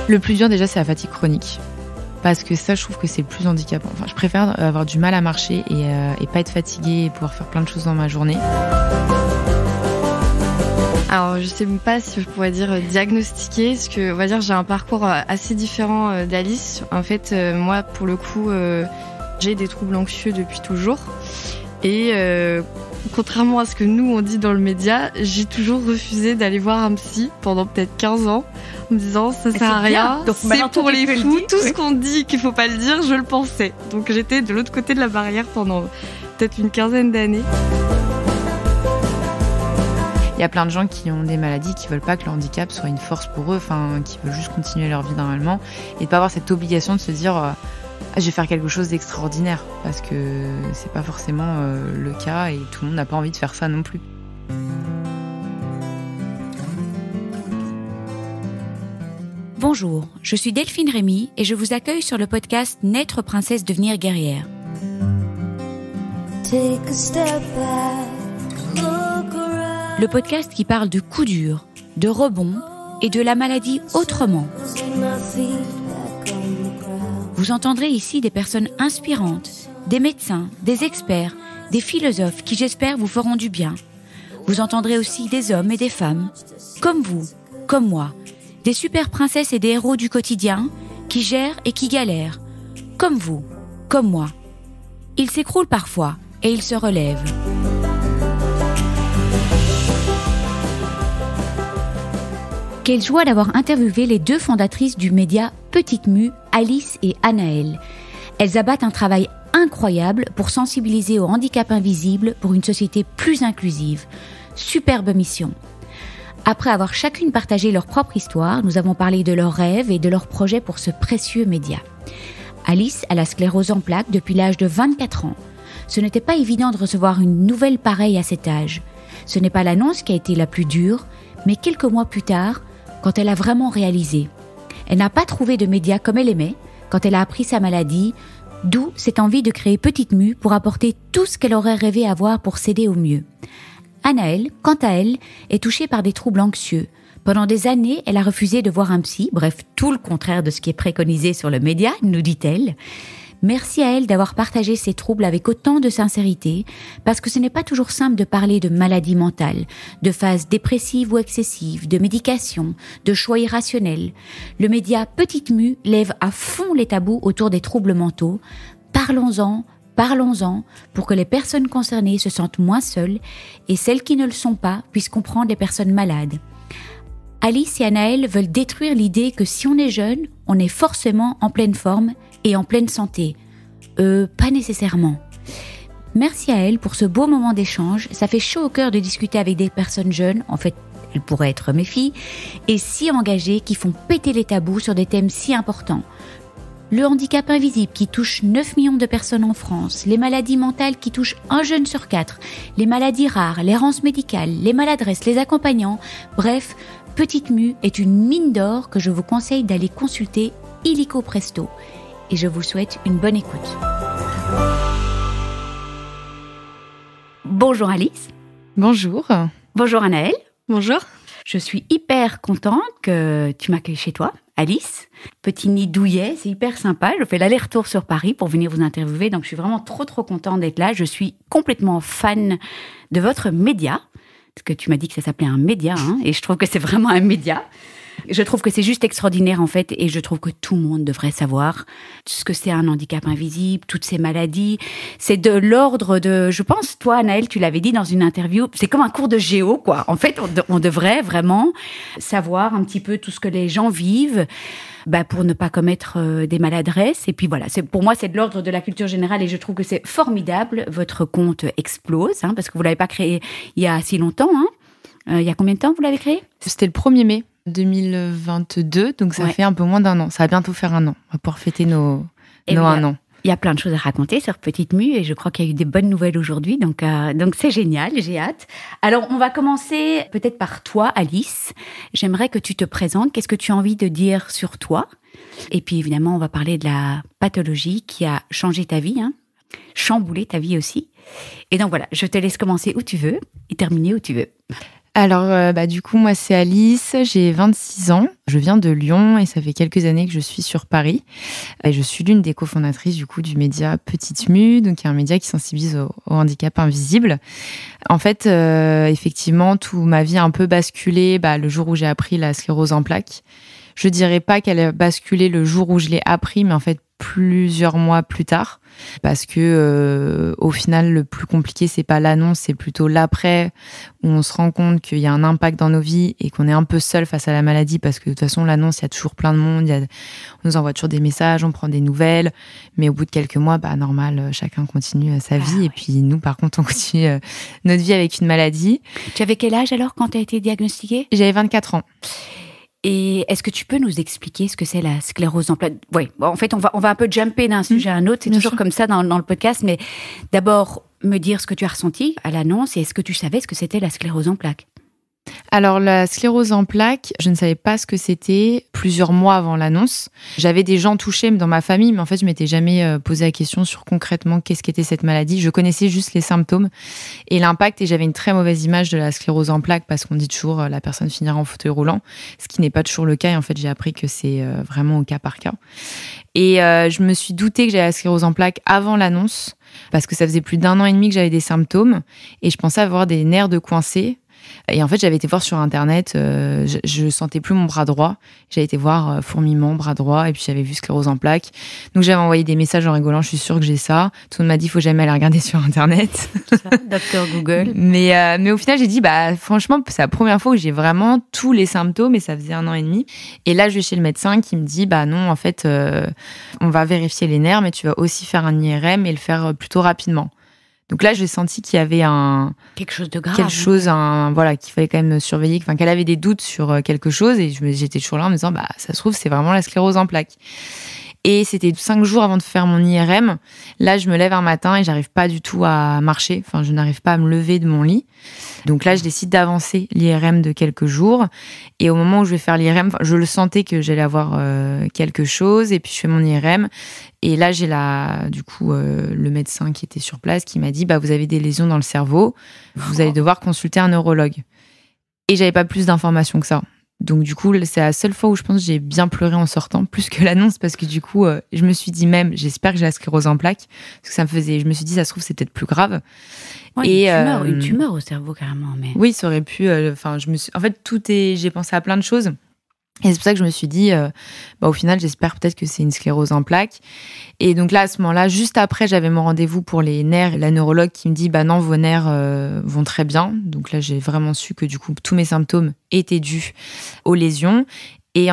Le plus dur déjà, c'est la fatigue chronique. Parce que ça, je trouve que c'est le plus handicapant. Enfin, je préfère avoir du mal à marcher et pas être fatiguée et pouvoir faire plein de choses dans ma journée. Alors, je sais pas si je pourrais dire diagnostiquer, parce que, on va dire, j'ai un parcours assez différent d'Alice. En fait, moi, pour le coup, j'ai des troubles anxieux depuis toujours. Et contrairement à ce que nous, on dit dans le média, j'ai toujours refusé d'aller voir un psy pendant peut-être 15 ans, en me disant, ça sert à rien, c'est pour les fous, tout ce qu'on dit qu'il faut pas le dire, je le pensais. Donc, j'étais de l'autre côté de la barrière pendant peut-être une quinzaine d'années. Il y a plein de gens qui ont des maladies, qui veulent pas que le handicap soit une force pour eux, qui veulent juste continuer leur vie normalement et de pas avoir cette obligation de se dire je vais faire quelque chose d'extraordinaire parce que c'est pas forcément le cas et tout le monde n'a pas envie de faire ça non plus. Bonjour, je suis Delphine Rémy et je vous accueille sur le podcast Naître princesse, devenir guerrière. Le podcast qui parle de coups durs, de rebonds et de la maladie autrement. Vous entendrez ici des personnes inspirantes, des médecins, des experts, des philosophes qui, j'espère, vous feront du bien. Vous entendrez aussi des hommes et des femmes, comme vous, comme moi, des super princesses et des héros du quotidien qui gèrent et qui galèrent, comme vous, comme moi. Ils s'écroulent parfois et ils se relèvent. Quelle joie d'avoir interviewé les deux fondatrices du média Petite Mue, Alice et Anaëlle. Elles abattent un travail incroyable pour sensibiliser au handicap invisible pour une société plus inclusive. Superbe mission. Après avoir chacune partagé leur propre histoire, nous avons parlé de leurs rêves et de leurs projets pour ce précieux média. Alice a la sclérose en plaques depuis l'âge de 24 ans. Ce n'était pas évident de recevoir une nouvelle pareille à cet âge. Ce n'est pas l'annonce qui a été la plus dure, mais quelques mois plus tard, quand elle a vraiment réalisé. Elle n'a pas trouvé de médias comme elle aimait quand elle a appris sa maladie, d'où cette envie de créer Petite Mue pour apporter tout ce qu'elle aurait rêvé avoir pour s'aider au mieux. Anaëlle, quant à elle, est touchée par des troubles anxieux. Pendant des années, elle a refusé de voir un psy, bref, tout le contraire de ce qui est préconisé sur le média, nous dit-elle. Merci à elle d'avoir partagé ses troubles avec autant de sincérité, parce que ce n'est pas toujours simple de parler de maladie mentale, de phases dépressives ou excessives, de médication, de choix irrationnels. Le média Petite Mue lève à fond les tabous autour des troubles mentaux. Parlons-en, pour que les personnes concernées se sentent moins seules et celles qui ne le sont pas puissent comprendre les personnes malades. Alice et Anaëlle veulent détruire l'idée que si on est jeune, on est forcément en pleine forme et en pleine santé. Pas nécessairement. Merci à elles pour ce beau moment d'échange. Ça fait chaud au cœur de discuter avec des personnes jeunes, en fait, elles pourraient être mes filles, et si engagées qui font péter les tabous sur des thèmes si importants. Le handicap invisible qui touche 9 millions de personnes en France, les maladies mentales qui touchent 1 jeune sur 4, les maladies rares, l'errance médicale, les maladresses, les accompagnants, bref, Petite Mue est une mine d'or que je vous conseille d'aller consulter illico presto. Et je vous souhaite une bonne écoute. Bonjour Alice. Bonjour. Bonjour Anaëlle. Bonjour. Je suis hyper contente que tu m'accueilles chez toi, Alice. Petit nid douillet, c'est hyper sympa. Je fais l'aller-retour sur Paris pour venir vous interviewer, donc je suis vraiment trop contente d'être là. Je suis complètement fan de votre média, parce que tu m'as dit que ça s'appelait un média, et je trouve que c'est vraiment un média. Je trouve que c'est juste extraordinaire en fait, et je trouve que tout le monde devrait savoir ce que c'est un handicap invisible, toutes ces maladies. C'est de l'ordre de, je pense, toi Anaëlle, tu l'avais dit dans une interview, c'est comme un cours de géo quoi. En fait, on devrait vraiment savoir un petit peu tout ce que les gens vivent, pour ne pas commettre des maladresses. Et puis voilà, pour moi c'est de l'ordre de la culture générale, et je trouve que c'est formidable. Votre compte explose, parce que vous l'avez pas créé il y a si longtemps. Il y a combien de temps vous l'avez créé ? C'était le 1er mai 2022, donc ça fait un peu moins d'1 an. Ça va bientôt faire 1 an. On va pouvoir fêter nos 1 an. Il y a plein de choses à raconter sur Petite Mue, et je crois qu'il y a eu des bonnes nouvelles aujourd'hui, donc c'est génial, j'ai hâte. Alors, on va commencer peut-être par toi, Alice. J'aimerais que tu te présentes. Qu'est-ce que tu as envie de dire sur toi ? Et puis, évidemment, on va parler de la pathologie qui a changé ta vie, chamboulé ta vie aussi. Et donc voilà, je te laisse commencer où tu veux et terminer où tu veux. Alors, du coup, moi, c'est Alice, j'ai 26 ans. Je viens de Lyon et ça fait quelques années que je suis sur Paris. Et je suis l'une des cofondatrices, du coup, du média Petite Mue, donc qui est un média qui sensibilise au handicap invisible. En fait, effectivement, toute ma vie a un peu basculé le jour où j'ai appris la sclérose en plaques. Je dirais pas qu'elle a basculé le jour où je l'ai appris, mais en fait, plusieurs mois plus tard. Parce que au final, le plus compliqué, c'est pas l'annonce, c'est plutôt l'après, où on se rend compte qu'il y a un impact dans nos vies et qu'on est un peu seul face à la maladie, parce que de toute façon, l'annonce, il y a toujours plein de monde, on nous envoie toujours des messages, on prend des nouvelles, mais au bout de quelques mois, normal, chacun continue sa vie, et puis nous, par contre, on continue notre vie avec une maladie. Tu avais quel âge alors quand tu as été diagnostiquée ? J'avais 24 ans. Et est-ce que tu peux nous expliquer ce que c'est la sclérose en plaques ? Oui, en fait, on va un peu jumper d'un sujet à un autre. C'est Bien toujours sûr. comme ça dans le podcast. Mais d'abord, me dire ce que tu as ressenti à l'annonce et est-ce que tu savais ce que c'était la sclérose en plaques ? Alors, la sclérose en plaques, je ne savais pas ce que c'était plusieurs mois avant l'annonce. J'avais des gens touchés dans ma famille, mais en fait, je m'étais jamais posé la question sur concrètement qu'est-ce qu'était cette maladie. Je connaissais juste les symptômes et l'impact, et j'avais une très mauvaise image de la sclérose en plaques parce qu'on dit toujours la personne finira en fauteuil roulant, ce qui n'est pas toujours le cas. Et en fait, j'ai appris que c'est vraiment au cas par cas. Et je me suis doutée que j'avais la sclérose en plaques avant l'annonce parce que ça faisait plus d'1 an et demi que j'avais des symptômes et je pensais avoir des nerfs de coincés. Et en fait, j'avais été voir sur Internet, je sentais plus mon bras droit. J'avais été voir fourmillement, bras droit, et puis j'avais vu sclérose en plaques. Donc j'avais envoyé des messages en rigolant, je suis sûre que j'ai ça. Tout le monde m'a dit, faut jamais aller regarder sur Internet. Docteur Google. Mais au final, j'ai dit, franchement, c'est la première fois où j'ai vraiment tous les symptômes, et ça faisait 1 an et demi. Et là, je vais chez le médecin qui me dit, non, en fait, on va vérifier les nerfs, mais tu vas aussi faire un IRM et le faire plutôt rapidement. Donc là, j'ai senti qu'il y avait quelque chose de grave. Qu'il fallait quand même surveiller, qu'elle avait des doutes sur quelque chose, et j'étais toujours là en me disant, ça se trouve, c'est vraiment la sclérose en plaques. Et c'était 5 jours avant de faire mon IRM. Là, je me lève un matin et j'arrive pas du tout à marcher. Enfin, je n'arrive pas à me lever de mon lit. Donc là, je décide d'avancer l'IRM de quelques jours. Et au moment où je vais faire l'IRM, je le sentais que j'allais avoir quelque chose. Et puis, je fais mon IRM. Et là, j'ai le médecin qui était sur place qui m'a dit, vous avez des lésions dans le cerveau. Vous allez devoir consulter un neurologue. Et j'avais pas plus d'informations que ça. Donc du coup, c'est la seule fois où je pense que j'ai bien pleuré en sortant, plus que l'annonce, parce que du coup, je me suis dit même, j'espère que j'ai la sclérose en plaques, parce que je me suis dit, ça se trouve, c'est peut-être plus grave. Ouais, une tumeur au cerveau carrément. Mais... Oui, ça aurait pu. En fait, j'ai pensé à plein de choses. Et c'est pour ça que je me suis dit, au final, j'espère peut-être que c'est une sclérose en plaques. Et donc là, à ce moment-là, juste après, j'avais mon rendez-vous pour les nerfs. La neurologue qui me dit, non, vos nerfs vont très bien. Donc là, j'ai vraiment su que du coup, tous mes symptômes étaient dus aux lésions. Et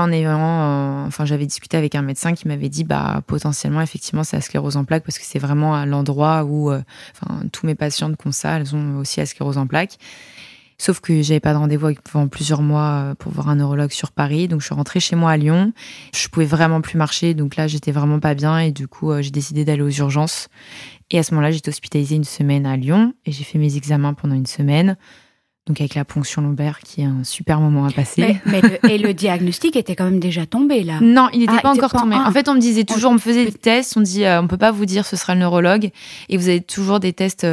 j'avais discuté avec un médecin qui m'avait dit, potentiellement, effectivement, c'est la sclérose en plaques parce que c'est vraiment à l'endroit où, tous mes patientes qui ont ça, elles ont aussi la sclérose en plaques. Sauf que j'avais pas de rendez-vous pendant plusieurs mois pour voir un neurologue sur Paris. Donc, je suis rentrée chez moi à Lyon. Je pouvais vraiment plus marcher. Donc là, j'étais vraiment pas bien. Et du coup, j'ai décidé d'aller aux urgences. Et à ce moment-là, j'étais hospitalisée 1 semaine à Lyon. Et j'ai fait mes examens pendant 1 semaine. Donc, avec la ponction lombaire, qui est un super moment à passer. Et le diagnostic était quand même déjà tombé, là? Non, il n'était pas encore tombé. En fait, on me disait toujours, on me faisait des tests, on dit, on peut pas vous dire ce sera le neurologue. Et vous avez toujours des tests,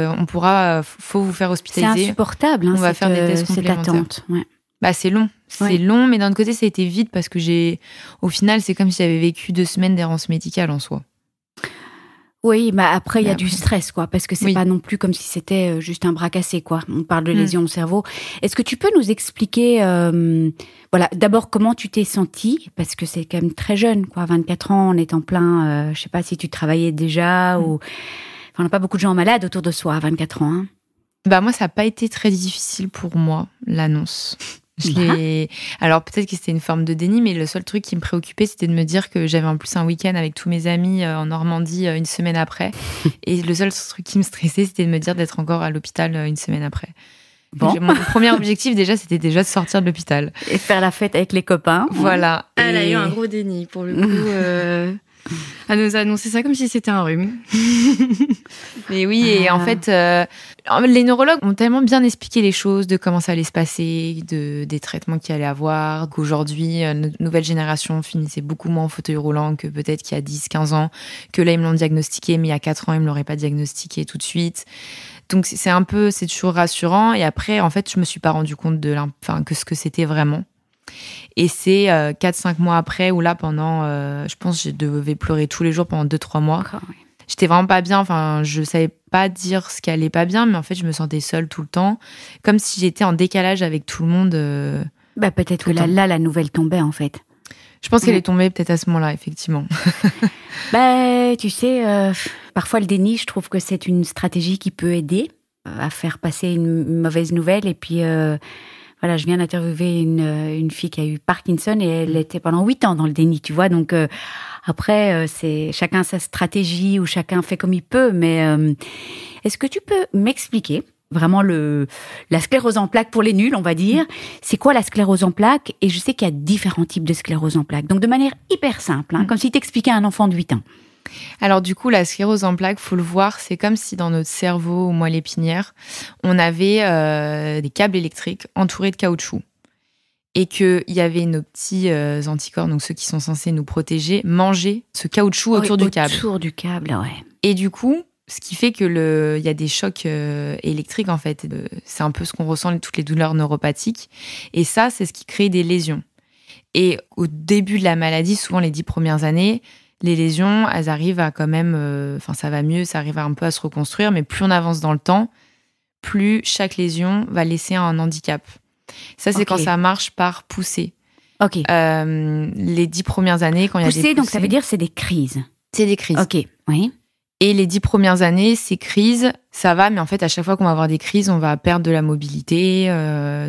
faut vous faire hospitaliser. C'est insupportable, on va faire des tests complémentaires. Cette attente, ouais. C'est long. C'est long, mais d'un autre côté, ça a été vite parce que au final, c'est comme si j'avais vécu 2 semaines d'errance médicale en soi. Oui, après, il y a du stress, quoi, parce que c'est pas non plus comme si c'était juste un bras cassé, quoi. On parle de lésions au cerveau. Est-ce que tu peux nous expliquer, d'abord, comment tu t'es sentie? Parce que c'est quand même très jeune, quoi, 24 ans, on est en plein, je sais pas si tu travaillais déjà ou... on n'a pas beaucoup de gens malades autour de soi à 24 ans, hein. Moi, ça n'a pas été très difficile pour moi, l'annonce. Alors peut-être que c'était une forme de déni, mais le seul truc qui me préoccupait, c'était de me dire que j'avais en plus un week-end avec tous mes amis en Normandie 1 semaine après. Et le seul truc qui me stressait, c'était de me dire d'être encore à l'hôpital 1 semaine après. Bon. Mon premier objectif c'était déjà de sortir de l'hôpital. Et faire la fête avec les copains. Voilà. Elle a eu un gros déni pour le coup. Elle nous a annoncé ça comme si c'était un rhume. Mais oui, et en fait, les neurologues ont tellement bien expliqué les choses, de comment ça allait se passer, des traitements qu'il allait avoir, qu'aujourd'hui, notre nouvelle génération finissait beaucoup moins en fauteuil roulant que peut-être qu'il y a 10-15 ans, que là, ils me l'ont diagnostiqué, mais il y a 4 ans, ils me l'auraient pas diagnostiqué tout de suite. Donc c'est toujours rassurant. Et après, en fait, je me suis pas rendu compte que ce que c'était vraiment. Et c'est 4-5 mois après où là, pendant, je pense, je devais pleurer tous les jours pendant 2-3 mois. Oui. J'étais vraiment pas bien. Enfin, je savais pas dire ce qui allait pas bien, mais en fait, je me sentais seule tout le temps, comme si j'étais en décalage avec tout le monde. Peut-être que là, la nouvelle tombait en fait. Je pense qu'elle est tombée peut-être à ce moment-là, effectivement. Tu sais, parfois le déni, je trouve que c'est une stratégie qui peut aider à faire passer une mauvaise nouvelle. Et puis, je viens d'interviewer une fille qui a eu Parkinson et elle était pendant 8 ans dans le déni, tu vois. Donc, après, c'est chacun sa stratégie ou chacun fait comme il peut. Mais est-ce que tu peux m'expliquer vraiment la sclérose en plaques pour les nuls, on va dire? C'est quoi la sclérose en plaques? Et je sais qu'il y a différents types de sclérose en plaques. Donc, de manière hyper simple, comme si t'expliquais à un enfant de 8 ans. Alors du coup, la sclérose en plaques, faut le voir, c'est comme si dans notre cerveau, au moelle épinière, on avait des câbles électriques entourés de caoutchouc. Et qu'il y avait nos petits anticorps, donc ceux qui sont censés nous protéger, manger ce caoutchouc autour du câble. Autour du câble, ouais. Et du coup, ce qui fait que il y a des chocs électriques, en fait. C'est un peu ce qu'on ressent, toutes les douleurs neuropathiques. Et ça, c'est ce qui crée des lésions. Et au début de la maladie, souvent les 10 premières années, les lésions, elles arrivent à quand même... ça va mieux, ça arrive un peu à se reconstruire, mais plus on avance dans le temps, plus chaque lésion va laisser un handicap. Ça, c'est quand ça marche par poussée. Ok. Les 10 premières années, quand il y a des poussées... donc ça veut dire c'est des crises. C'est des crises. Ok, oui. Et les 10 premières années, ces crises, ça va, mais en fait, à chaque fois qu'on va avoir des crises, on va perdre de la mobilité.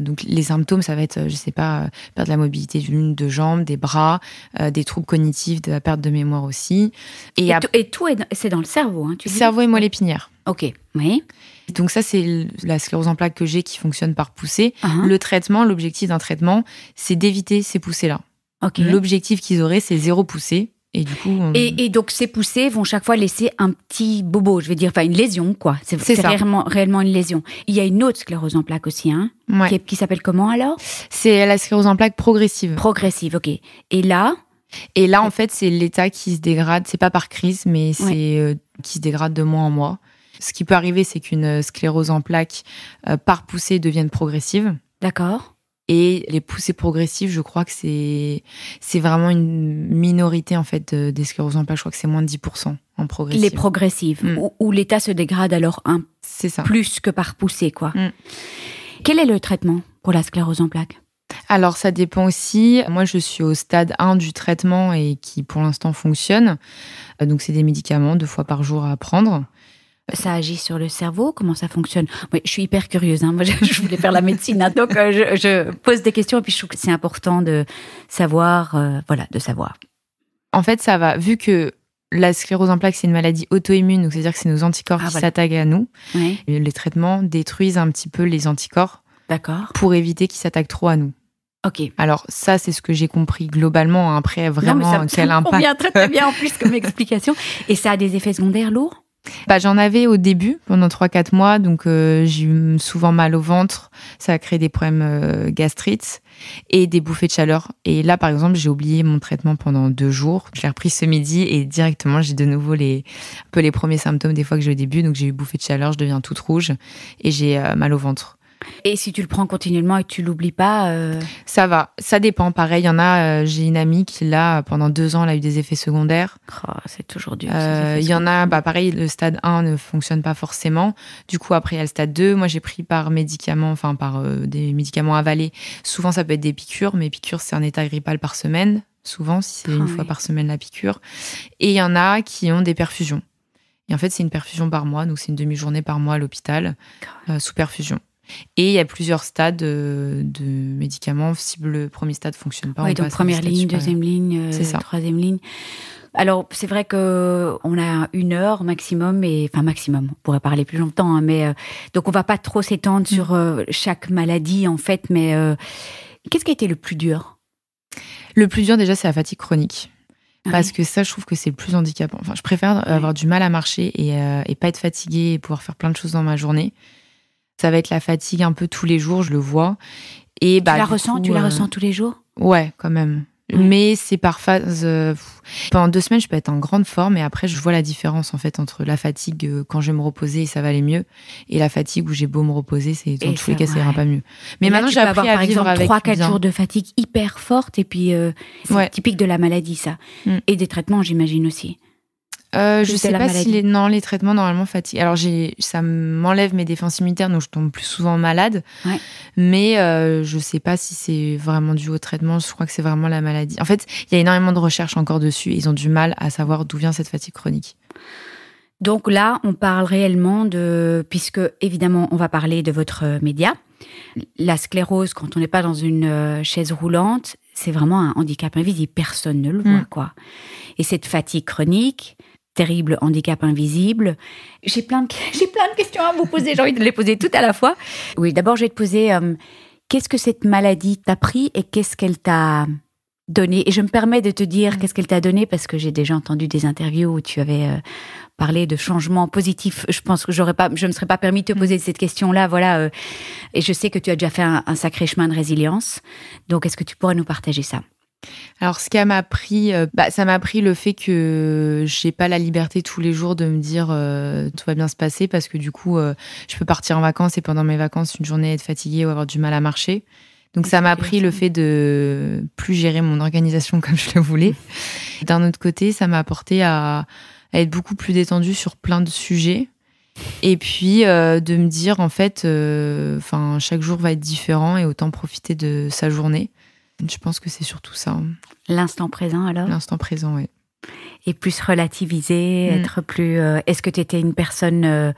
Donc, les symptômes, ça va être, perdre de la mobilité d'une, deux jambes, des bras, des troubles cognitifs, de la perte de mémoire aussi. Et tout, c'est dans le cerveau, tu dis ? Cerveau et moelle épinière. Ok, oui. Donc ça, c'est la sclérose en plaques que j'ai qui fonctionne par poussée. Le traitement, l'objectif d'un traitement, c'est d'éviter ces poussées-là. Okay. L'objectif qu'ils auraient, c'est 0 poussée. Et du coup, et donc ces poussées vont chaque fois laisser un petit bobo, je veux dire, une lésion, quoi. C'est réellement une lésion. Il y a une autre sclérose en plaques aussi, qui s'appelle comment alors ? C'est la sclérose en plaques progressive. Progressive, ok. Et là, en fait, c'est l'état qui se dégrade. C'est pas par crise, mais c'est qui se dégrade de mois en mois. Ce qui peut arriver, c'est qu'une sclérose en plaques par poussée devienne progressive. D'accord. Et les poussées progressives, je crois que c'est vraiment une minorité en fait des scléroses en plaques. Je crois que c'est moins de 10% en progressive. Les progressives, où l'état se dégrade alors c'est ça. Plus que par poussée, quoi. Quel est le traitement pour la sclérose en plaques ? Alors, ça dépend aussi. Moi, je suis au stade 1 du traitement et qui, pour l'instant, fonctionne. Donc, c'est des médicaments 2 fois par jour à prendre. Ça agit sur le cerveau ? Comment ça fonctionne ? Oui, je suis hyper curieuse. Moi, je voulais faire la médecine. Donc, je pose des questions et puis je trouve que c'est important de savoir, de savoir. En fait, ça va. Vu que la sclérose en plaques, c'est une maladie auto-immune, donc c'est-à-dire que c'est nos anticorps qui s'attaquent à nous. Oui. Et les traitements détruisent un petit peu les anticorps. D'accord. Pour éviter qu'ils s'attaquent trop à nous. Ok. Alors ça, c'est ce que j'ai compris globalement. Après, vraiment, quel impact. Ça me convient très très bien en plus comme explication. Et ça a des effets secondaires lourds ? J'en avais au début, pendant 3-4 mois, donc j'ai eu souvent mal au ventre, ça a créé des problèmes gastrites et des bouffées de chaleur. Et là, par exemple, j'ai oublié mon traitement pendant 2 jours. Je l'ai repris ce midi et directement, j'ai de nouveau un peu les premiers symptômes des fois que j'ai au début. Donc j'ai eu bouffée de chaleur, je deviens toute rouge et j'ai mal au ventre. Et si tu le prends continuellement et que tu l'oublies pas Ça va, ça dépend. Pareil, il y en a, j'ai une amie qui l'a, pendant 2 ans, elle a eu des effets secondaires. C'est toujours dur. Il y en a, pareil, le stade 1 ne fonctionne pas forcément. Du coup, après, il y a le stade 2. Moi, j'ai pris par médicaments, par des médicaments avalés. Souvent, ça peut être des piqûres, mais piqûres, c'est un état grippal par semaine. Souvent, si c'est une fois par semaine la piqûre. Et il y en a qui ont des perfusions. Et en fait, c'est une perfusion par mois. Donc, c'est une demi-journée par mois à l'hôpital, sous perfusion. Et il y a plusieurs stades de médicaments. Si le premier stade ne fonctionne pas, on donc passe première ligne, deuxième ligne, troisième ligne. Alors, c'est vrai qu'on a 1 heure maximum, maximum, on pourrait parler plus longtemps, mais donc on ne va pas trop s'étendre sur chaque maladie, en fait, mais qu'est-ce qui a été le plus dur ? Le plus dur, déjà, c'est la fatigue chronique. Parce que ça, je trouve que c'est le plus handicapant. Je préfère avoir du mal à marcher et pas être fatiguée et pouvoir faire plein de choses dans ma journée. Ça va être la fatigue un peu tous les jours, je le vois. Et tu la ressens tous les jours ? Ouais, quand même. Mais c'est par phase. Pendant 2 semaines, je peux être en grande forme et après, je vois la différence en fait entre la fatigue quand je vais me reposer et ça va aller mieux et la fatigue où j'ai beau me reposer, dans tous les cas, ça ira pas mieux. Mais maintenant, j'ai appris à vivre avec. Par exemple, 3-4 jours de fatigue hyper forte et puis c'est typique de la maladie, ça. Et des traitements, j'imagine aussi. Je sais pas si les traitements normalement fatiguent. Alors ça m'enlève mes défenses immunitaires, donc je tombe plus souvent malade. Ouais. Mais je sais pas si c'est vraiment dû au traitement. Je crois que c'est vraiment la maladie. En fait, il y a énormément de recherches encore dessus. Ils ont du mal à savoir d'où vient cette fatigue chronique. Donc là, on parle réellement puisque évidemment, on va parler de votre média. La sclérose, quand on n'est pas dans une chaise roulante, c'est vraiment un handicap invisible. Personne ne le voit, quoi. Et cette fatigue chronique, terrible handicap invisible. J'ai plein de questions à vous poser. J'ai envie de les poser toutes à la fois. Oui, d'abord, je vais te poser qu'est-ce que cette maladie t'a pris et qu'est-ce qu'elle t'a donné. Et je me permets de te dire qu'est-ce qu'elle t'a donné parce que j'ai déjà entendu des interviews où tu avais parlé de changements positifs. Je pense que je me serais pas permis de te poser cette question-là. Voilà. Et je sais que tu as déjà fait un sacré chemin de résilience. Donc, est-ce que tu pourrais nous partager ça ? Alors, ce qu'elle m'a appris, ça m'a appris le fait que j'ai pas la liberté tous les jours de me dire tout va bien se passer parce que du coup, je peux partir en vacances et pendant mes vacances, une journée être fatiguée ou avoir du mal à marcher. Donc, ça m'a appris le fait de plus gérer mon organisation comme je le voulais. D'un autre côté, ça m'a apporté à être beaucoup plus détendue sur plein de sujets. Et puis, de me dire, en fait, chaque jour va être différent et autant profiter de sa journée. Je pense que c'est surtout ça. L'instant présent, alors ? L'instant présent, oui. Et plus relativiser, être plus... Est-ce que tu étais une personne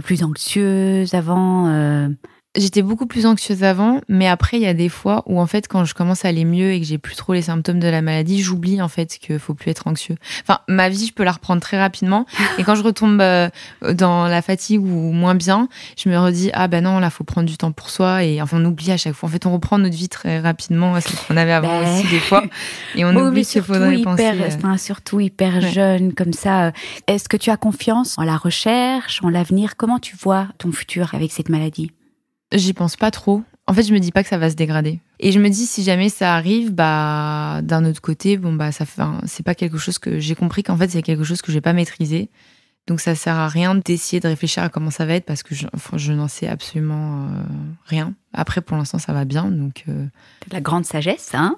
plus anxieuse avant J'étais beaucoup plus anxieuse avant, mais après, il y a des fois où, en fait, quand je commence à aller mieux et que j'ai plus trop les symptômes de la maladie, j'oublie, en fait, qu'il faut plus être anxieux. Enfin, ma vie, je peux la reprendre très rapidement. Et quand je retombe dans la fatigue ou moins bien, je me redis, non, là, faut prendre du temps pour soi. Et enfin, on oublie à chaque fois. En fait, on reprend notre vie très rapidement, ce qu'on avait avant aussi, des fois. Et on oublie qu'il faudrait penser. Surtout hyper jeune, comme ça. Est-ce que tu as confiance en la recherche, en l'avenir ? Comment tu vois ton futur avec cette maladie ? J'y pense pas trop. En fait, je me dis pas que ça va se dégrader. Et je me dis, si jamais ça arrive, d'un autre côté, c'est pas quelque chose que j'ai compris qu'en fait, c'est quelque chose que j'ai pas maîtrisé. Donc, ça sert à rien d'essayer de réfléchir à comment ça va être parce que je n'en sais absolument rien. Après, pour l'instant, ça va bien. Donc, la grande sagesse, hein.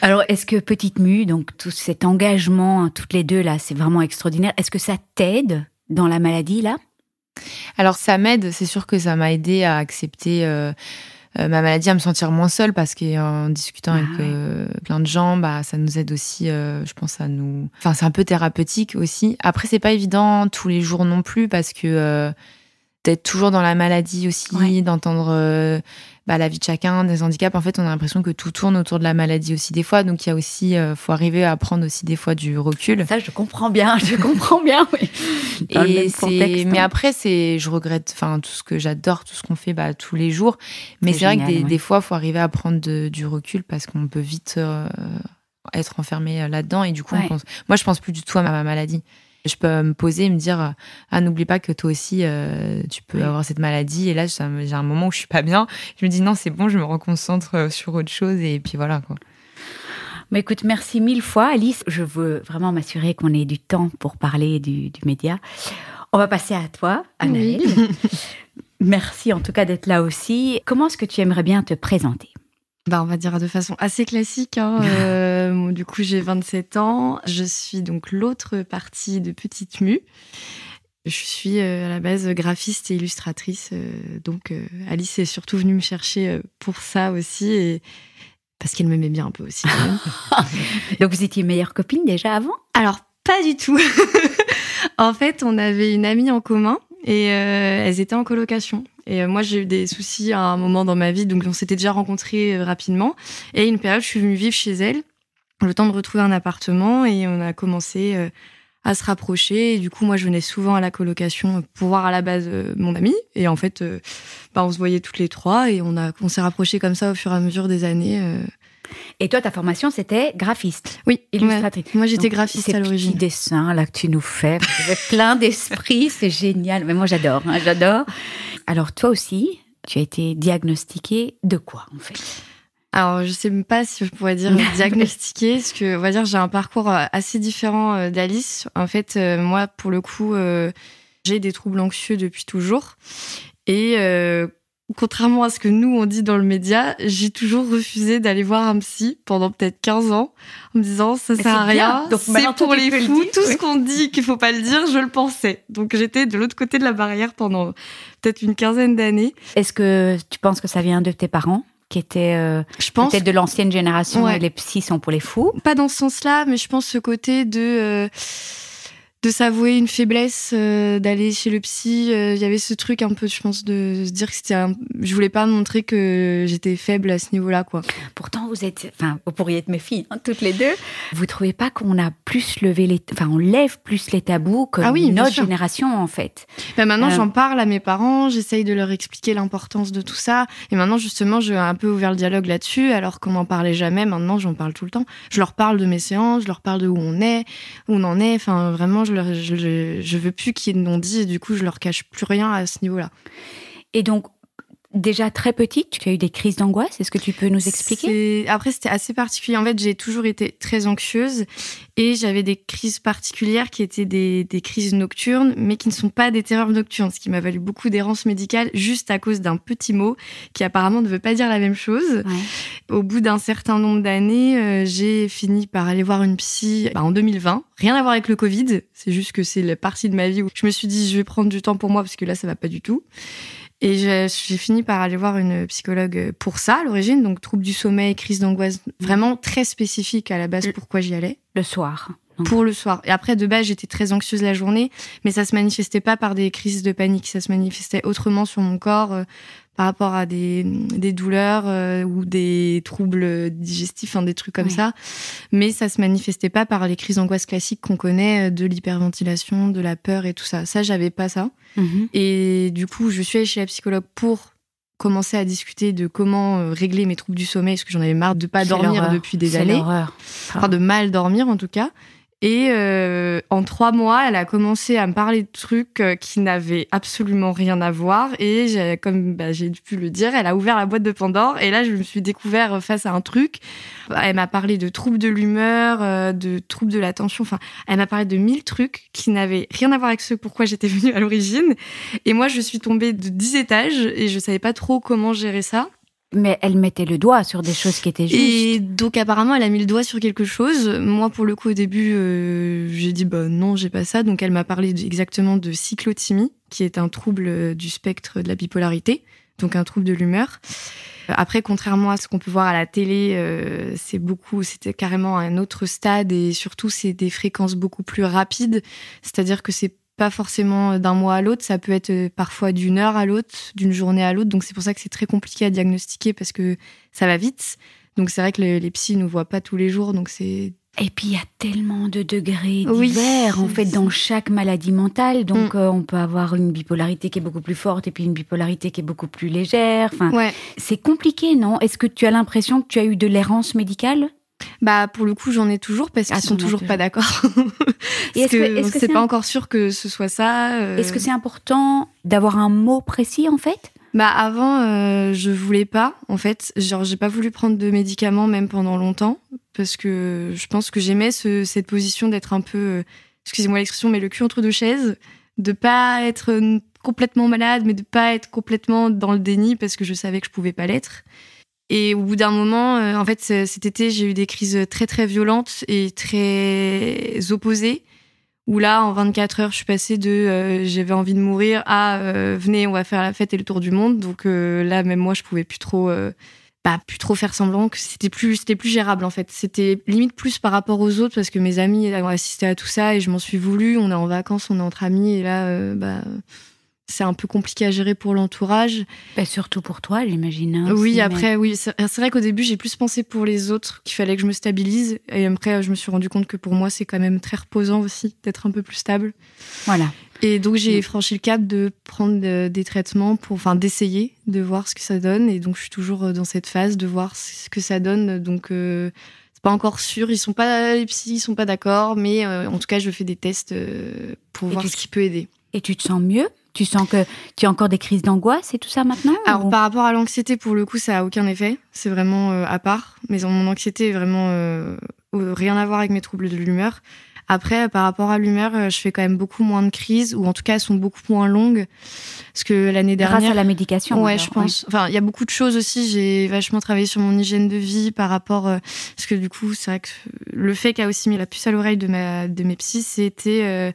Alors, est-ce que Petite Mue, donc tout cet engagement, toutes les deux là, c'est vraiment extraordinaire. Est-ce que ça t'aide dans la maladie là ? Alors ça m'aide, c'est sûr que ça m'a aidé à accepter ma maladie, à me sentir moins seule parce qu'en discutant avec plein de gens, ça nous aide aussi, je pense à nous... Enfin, c'est un peu thérapeutique aussi. Après, c'est pas évident tous les jours non plus parce que d'être toujours dans la maladie aussi, d'entendre la vie de chacun, des handicaps, en fait, on a l'impression que tout tourne autour de la maladie aussi des fois. Donc, il y a aussi, faut arriver à prendre aussi des fois du recul. Ça, je comprends bien, oui. Mais après, je regrette, tout ce que j'adore, tout ce qu'on fait tous les jours. Mais c'est vrai que des fois, faut arriver à prendre du recul parce qu'on peut vite être enfermé là-dedans. Et du coup, moi, je pense plus du tout à ma maladie. Je peux me poser et me dire n'oublie pas que toi aussi tu peux avoir cette maladie et là j'ai un moment où je suis pas bien, je me dis non c'est bon, je me reconcentre sur autre chose et puis voilà quoi. Mais écoute, merci 1000 fois Alice, je veux vraiment m'assurer qu'on ait du temps pour parler du média. On va passer à toi Anaëlle. Merci en tout cas d'être là aussi. Comment est-ce que tu aimerais bien te présenter ? On va dire de façon assez classique. Du coup, j'ai 27 ans. Je suis donc l'autre partie de Petite Mue. Je suis à la base graphiste et illustratrice. Donc, Alice est surtout venue me chercher pour ça aussi. Et parce qu'elle m'aimait bien un peu aussi. Donc, vous étiez meilleure copine déjà avant ? Alors, pas du tout. En fait, on avait une amie en commun. Et elles étaient en colocation. Et moi, j'ai eu des soucis à un moment dans ma vie, donc on s'était déjà rencontrés rapidement. Et une période, je suis venue vivre chez elle, le temps de retrouver un appartement, et on a commencé à se rapprocher. Et du coup, moi, je venais souvent à la colocation pour voir à la base mon amie. Et en fait, on se voyait toutes les trois, et on s'est rapprochés comme ça au fur et à mesure des années. Et toi, ta formation, c'était graphiste ? Oui, illustratrice. Moi, j'étais graphiste à l'origine. Ces petits dessins là que tu nous fais, vous êtes plein d'esprit, c'est génial. Mais moi, j'adore. Alors, toi aussi, tu as été diagnostiquée de quoi, en fait ? Alors, je sais même pas si je pourrais dire diagnostiquer, parce que, on va dire, j'ai un parcours assez différent d'Alice. En fait, moi, pour le coup, j'ai des troubles anxieux depuis toujours. Et contrairement à ce que nous, on dit dans le média, j'ai toujours refusé d'aller voir un psy pendant peut-être 15 ans, en me disant, ça sert à rien, c'est pour les fous, tout ce qu'on dit qu'il faut pas le dire, je le pensais. Donc, j'étais de l'autre côté de la barrière pendant peut-être une quinzaine d'années. Est-ce que tu penses que ça vient de tes parents qui étaient peut-être de l'ancienne génération et les psys sont pour les fous? Pas dans ce sens-là, mais je pense ce côté de s'avouer une faiblesse, d'aller chez le psy. Il y avait ce truc un peu, je pense, de se dire que je voulais pas montrer que j'étais faible à ce niveau-là, quoi. Pourtant, vous pourriez être mes filles, toutes les deux. Vous trouvez pas qu'on a plus on lève plus les tabous que notre génération, en fait? Maintenant, j'en parle à mes parents, j'essaye de leur expliquer l'importance de tout ça. Et maintenant, justement, j'ai un peu ouvert le dialogue là-dessus, alors qu'on n'en parlait jamais. Maintenant, j'en parle tout le temps. Je leur parle de mes séances, je leur parle de où on en est. Enfin, vraiment, je veux plus qu'ils ait de non-dit et du coup, je leur cache plus rien à ce niveau-là. Et donc, déjà très petite, tu as eu des crises d'angoisse. Est-ce que tu peux nous expliquer? Après, c'était assez particulier. En fait, j'ai toujours été très anxieuse et j'avais des crises particulières qui étaient des crises nocturnes, mais qui ne sont pas des terreurs nocturnes, ce qui m'a valu beaucoup d'errance médicale juste à cause d'un petit mot qui apparemment ne veut pas dire la même chose. Ouais. Au bout d'un certain nombre d'années, j'ai fini par aller voir une psy en 2020. Rien à voir avec le Covid, c'est juste que c'est la partie de ma vie où je me suis dit je vais prendre du temps pour moi parce que là, ça va pas du tout. Et j'ai fini par aller voir une psychologue pour ça, à l'origine, donc troubles du sommeil, crise d'angoisse, vraiment très spécifique à la base pourquoi j'y allais. Le soir. Pour le soir. Et après, de base, j'étais très anxieuse la journée, mais ça se manifestait pas par des crises de panique, ça se manifestait autrement sur mon corps, par rapport à des douleurs ou des troubles digestifs, des trucs comme ça. Mais ça se manifestait pas par les crises d'angoisse classiques qu'on connaît, de l'hyperventilation, de la peur et tout ça. Ça, j'avais pas ça. Et du coup, je suis allée chez la psychologue pour commencer à discuter de comment régler mes troubles du sommeil, parce que j'en avais marre de pas dormir depuis des années. C'est l'horreur. Enfin, de mal dormir, en tout cas. Et en 3 mois, elle a commencé à me parler de trucs qui n'avaient absolument rien à voir. Et comme j'ai pu le dire, elle a ouvert la boîte de Pandore. Et là, je me suis découvert face à un truc. Elle m'a parlé de troubles de l'humeur, de troubles de l'attention. Enfin, elle m'a parlé de 1000 trucs qui n'avaient rien à voir avec ce pourquoi j'étais venue à l'origine. Et moi, je suis tombée de 10 étages et je savais pas trop comment gérer ça. Mais elle mettait le doigt sur des choses qui étaient justes. Et donc apparemment, elle a mis le doigt sur quelque chose. Moi, pour le coup, au début, j'ai dit non, j'ai pas ça. Donc elle m'a parlé exactement de cyclothymie, qui est un trouble du spectre de la bipolarité, donc un trouble de l'humeur. Après, contrairement à ce qu'on peut voir à la télé, c'était carrément un autre stade et surtout, c'est des fréquences beaucoup plus rapides. C'est-à-dire que c'est pas forcément d'un mois à l'autre, ça peut être parfois d'une heure à l'autre, d'une journée à l'autre. Donc c'est pour ça que c'est très compliqué à diagnostiquer parce que ça va vite. Donc c'est vrai que les psys ne nous voient pas tous les jours, donc c'est... Et puis il y a tellement de degrés divers en fait dans chaque maladie mentale. Donc on peut avoir une bipolarité qui est beaucoup plus forte et puis une bipolarité qui est beaucoup plus légère. Enfin, c'est compliqué, non? Est-ce que tu as l'impression que tu as eu de l'errance médicale? Pour le coup, j'en ai toujours parce qu'ils sont toujours pas d'accord. Est-ce que c'est pas encore sûr que ce soit ça. Est-ce que c'est important d'avoir un mot précis en fait? Avant, je voulais pas en fait. Genre, j'ai pas voulu prendre de médicaments même pendant longtemps parce que je pense que j'aimais cette position d'être un peu, excusez-moi l'expression, mais le cul entre deux chaises, de pas être complètement malade, mais de pas être complètement dans le déni parce que je savais que je pouvais pas l'être. Et au bout d'un moment, en fait, cet été, j'ai eu des crises très, très violentes et très opposées. Où là, en 24 heures, je suis passée de j'avais envie de mourir à venez, on va faire la fête et le tour du monde. Donc là, même moi, je pouvais plus trop faire semblant que c'était plus gérable, en fait. C'était limite plus par rapport aux autres parce que mes amis ont assisté à tout ça et je m'en suis voulu. On est en vacances, on est entre amis et là, c'est un peu compliqué à gérer pour l'entourage. Surtout pour toi, j'imagine. Oui, après, oui. C'est vrai qu'au début, j'ai plus pensé pour les autres, qu'il fallait que je me stabilise. Et après, je me suis rendu compte que pour moi, c'est quand même très reposant aussi d'être un peu plus stable. Voilà. Et donc, j'ai franchi le cap de prendre des traitements d'essayer de voir ce que ça donne. Et donc, je suis toujours dans cette phase de voir ce que ça donne. Donc, c'est pas encore sûr. Les psys, ils sont pas d'accord. Mais en tout cas, je fais des tests pour voir ce qui peut aider. Et tu te sens mieux? Tu sens que tu as encore des crises d'angoisse et tout ça maintenant? Alors, par rapport à l'anxiété, pour le coup, ça a aucun effet. C'est vraiment à part. Mais mon anxiété est vraiment rien à voir avec mes troubles de l'humeur. Après, par rapport à l'humeur, je fais quand même beaucoup moins de crises, ou en tout cas, elles sont beaucoup moins longues. Parce que l'année dernière... Grâce à la médication. Ouais, alors, je pense. Ouais. Enfin, il y a beaucoup de choses aussi. J'ai vachement travaillé sur mon hygiène de vie par rapport... parce que du coup, c'est vrai que le fait qu'a aussi mis la puce à l'oreille de mes psys, c'était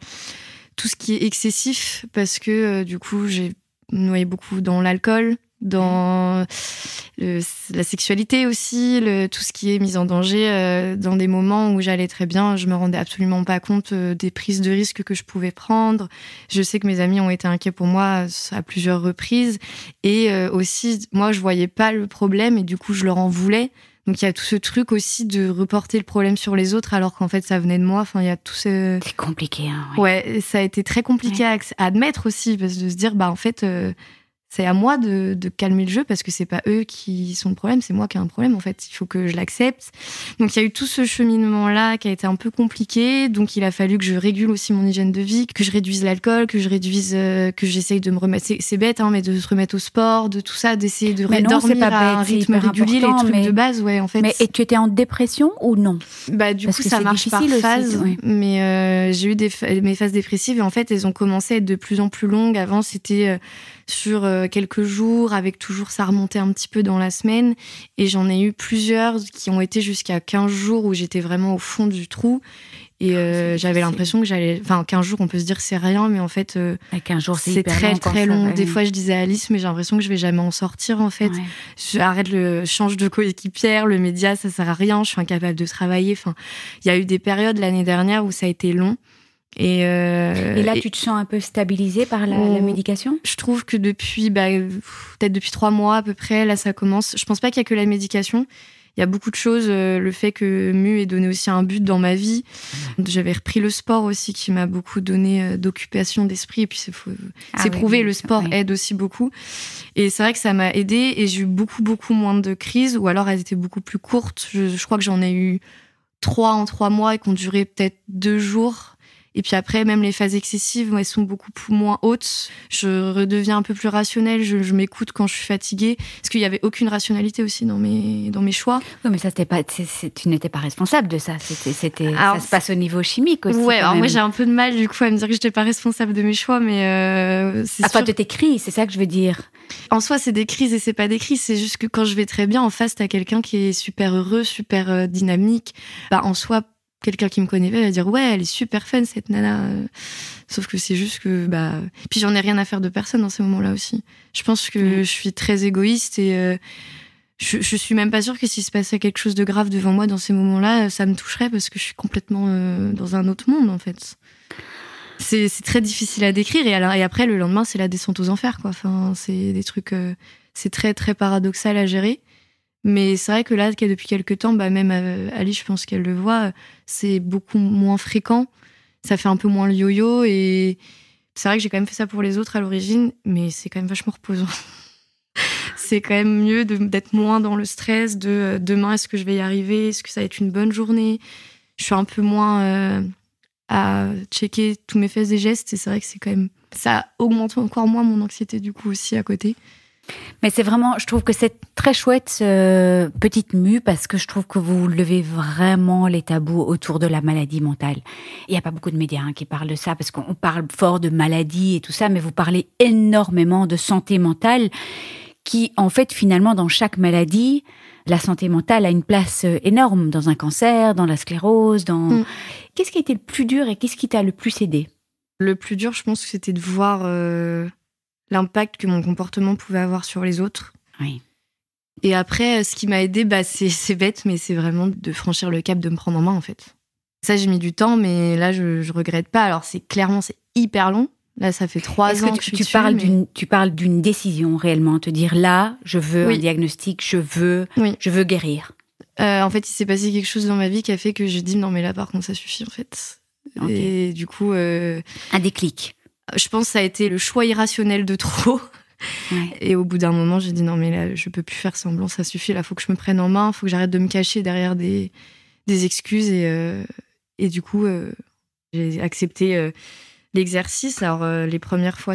tout ce qui est excessif. Parce que du coup, j'ai noyé beaucoup dans l'alcool, dans la sexualité aussi, tout ce qui est mise en danger dans des moments où j'allais très bien. Je me rendais absolument pas compte des prises de risques que je pouvais prendre. Je sais que mes amis ont été inquiets pour moi à plusieurs reprises. Et aussi, moi, je voyais pas le problème et du coup, je leur en voulais. Donc, il y a tout ce truc aussi de reporter le problème sur les autres alors qu'en fait, ça venait de moi. Enfin, il y a tout ce... C'est compliqué, hein. Oui. Ouais, ça a été très compliqué à admettre aussi, parce que de se dire, en fait... c'est à moi de calmer le jeu parce que c'est pas eux qui sont le problème, c'est moi qui ai un problème en fait. Il faut que je l'accepte. Donc il y a eu tout ce cheminement-là qui a été un peu compliqué. Donc il a fallu que je régule aussi mon hygiène de vie, que je réduise l'alcool, que j'essaye de me remettre. C'est bête, hein, mais de se remettre au sport, de tout ça, d'essayer de dormir à un rythme régulier, les trucs de base, ouais, en fait. Mais et tu étais en dépression ou non? Du coup, ça marche par phase. Aussi, mais j'ai eu mes phases dépressives et en fait, elles ont commencé à être de plus en plus longues. Avant, c'était sur quelques jours, avec toujours ça remontait un petit peu dans la semaine. Et j'en ai eu plusieurs qui ont été jusqu'à 15 jours où j'étais vraiment au fond du trou. Et j'avais l'impression que j'allais... Enfin, 15 jours, on peut se dire c'est rien, mais en fait, 15 jours, c'est très, long, très long. Des oui. fois, je disais à Alice, mais j'ai l'impression que je vais jamais en sortir, en fait. Ouais. Change de coéquipière, le média, ça sert à rien, je suis incapable de travailler. Enfin, il y a eu des périodes l'année dernière où ça a été long. Et là, tu te sens un peu stabilisée par la médication? Je trouve que depuis, peut-être depuis 3 mois à peu près, là, ça commence. Je pense pas qu'il y a que la médication. Il y a beaucoup de choses. Le fait que Mu ait donné aussi un but dans ma vie. J'avais repris le sport aussi, qui m'a beaucoup donné d'occupation d'esprit. Et puis, c'est prouvé, le sport aide aussi beaucoup. Et c'est vrai que ça m'a aidée. Et j'ai eu beaucoup, beaucoup moins de crises. Ou alors, elles étaient beaucoup plus courtes. Je crois que j'en ai eu 3 en 3 mois et qui ont duré peut-être 2 jours. Et puis après, même les phases excessives, elles sont beaucoup moins hautes. Je redeviens un peu plus rationnelle. Je m'écoute quand je suis fatiguée. Parce qu'il n'y avait aucune rationalité aussi dans mes choix. Oui, mais ça, tu n'étais pas responsable de ça. Alors, ça se passe au niveau chimique aussi. Ouais, alors moi, j'ai un peu de mal, du coup, à me dire que je n'étais pas responsable de mes choix, mais c'est sûr. De tes crises, c'est ça que je veux dire. En soi, c'est des crises et c'est pas des crises. C'est juste que quand je vais très bien, en face, t'as quelqu'un qui est super heureux, super dynamique. En soi, quelqu'un qui me connaît va dire ouais, elle est super fun cette nana. Sauf que c'est juste que puis j'en ai rien à faire de personne dans ces moments-là aussi. Je pense que je suis très égoïste et je suis même pas sûre que s'il se passait quelque chose de grave devant moi dans ces moments-là, ça me toucherait parce que je suis complètement dans un autre monde en fait. C'est très difficile à décrire et après le lendemain c'est la descente aux enfers quoi. Enfin c'est des trucs c'est très très paradoxal à gérer. Mais c'est vrai que là, depuis quelques temps, même Ali, je pense qu'elle le voit, c'est beaucoup moins fréquent. Ça fait un peu moins le yo-yo. Et c'est vrai que j'ai quand même fait ça pour les autres à l'origine, mais c'est quand même vachement reposant. C'est quand même mieux d'être moins dans le stress de demain, est-ce que je vais y arriver? Est-ce que ça va être une bonne journée? Je suis un peu moins à checker tous mes faits et gestes. Et c'est vrai que c'est quand même... Ça augmente encore moins mon anxiété, du coup, aussi à côté. Mais c'est vraiment, je trouve que c'est très chouette, Petite Mu, parce que je trouve que vous levez vraiment les tabous autour de la maladie mentale. Il n'y a pas beaucoup de médias qui parlent de ça, parce qu'on parle fort de maladie et tout ça, mais vous parlez énormément de santé mentale, qui, en fait, finalement, dans chaque maladie, la santé mentale a une place énorme, dans un cancer, dans la sclérose, Qu'est-ce qui a été le plus dur et qu'est-ce qui t'a le plus aidé? Le plus dur, je pense que c'était de voir... l'impact que mon comportement pouvait avoir sur les autres. Oui. Et après, ce qui m'a aidée, c'est bête, mais c'est vraiment de franchir le cap, de me prendre en main, en fait. Ça, j'ai mis du temps, mais là, je regrette pas. Alors, c'est hyper long. Là, ça fait 3 ans que je suis dessus. Tu parles d'une décision, réellement. Te dire, là, je veux un diagnostic, je veux guérir. En fait, il s'est passé quelque chose dans ma vie qui a fait que j'ai dit, non, mais là, par contre, ça suffit, en fait. Okay. Et du coup... Un déclic. Je pense que ça a été le choix irrationnel de trop. Ouais. Et au bout d'un moment, j'ai dit non, mais là, je peux plus faire semblant, ça suffit. Là, faut que je me prenne en main, faut que j'arrête de me cacher derrière des excuses. Et du coup, j'ai accepté l'exercice. Alors, les premières fois,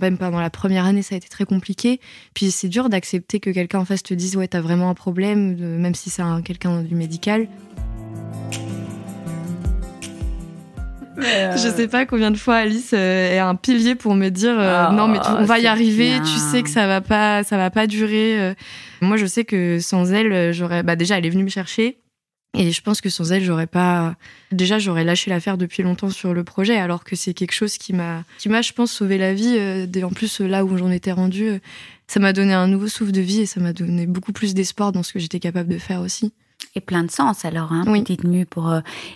même pendant la première année, ça a été très compliqué. Puis c'est dur d'accepter que quelqu'un en face te dise « Ouais, t'as vraiment un problème », même si c'est quelqu'un du médical. Je sais pas combien de fois Alice est un pilier pour me dire non mais on va y arriver, bien. Tu sais que ça va pas durer. Moi je sais que sans elle j'aurais déjà elle est venue me chercher et je pense que sans elle j'aurais lâché l'affaire depuis longtemps sur le projet, alors que c'est quelque chose qui m'a je pense sauvé la vie. En plus là où j'en étais rendue, ça m'a donné un nouveau souffle de vie et ça m'a donné beaucoup plus d'espoir dans ce que j'étais capable de faire aussi. Et plein de sens alors, hein, oui. Petite Mue pour...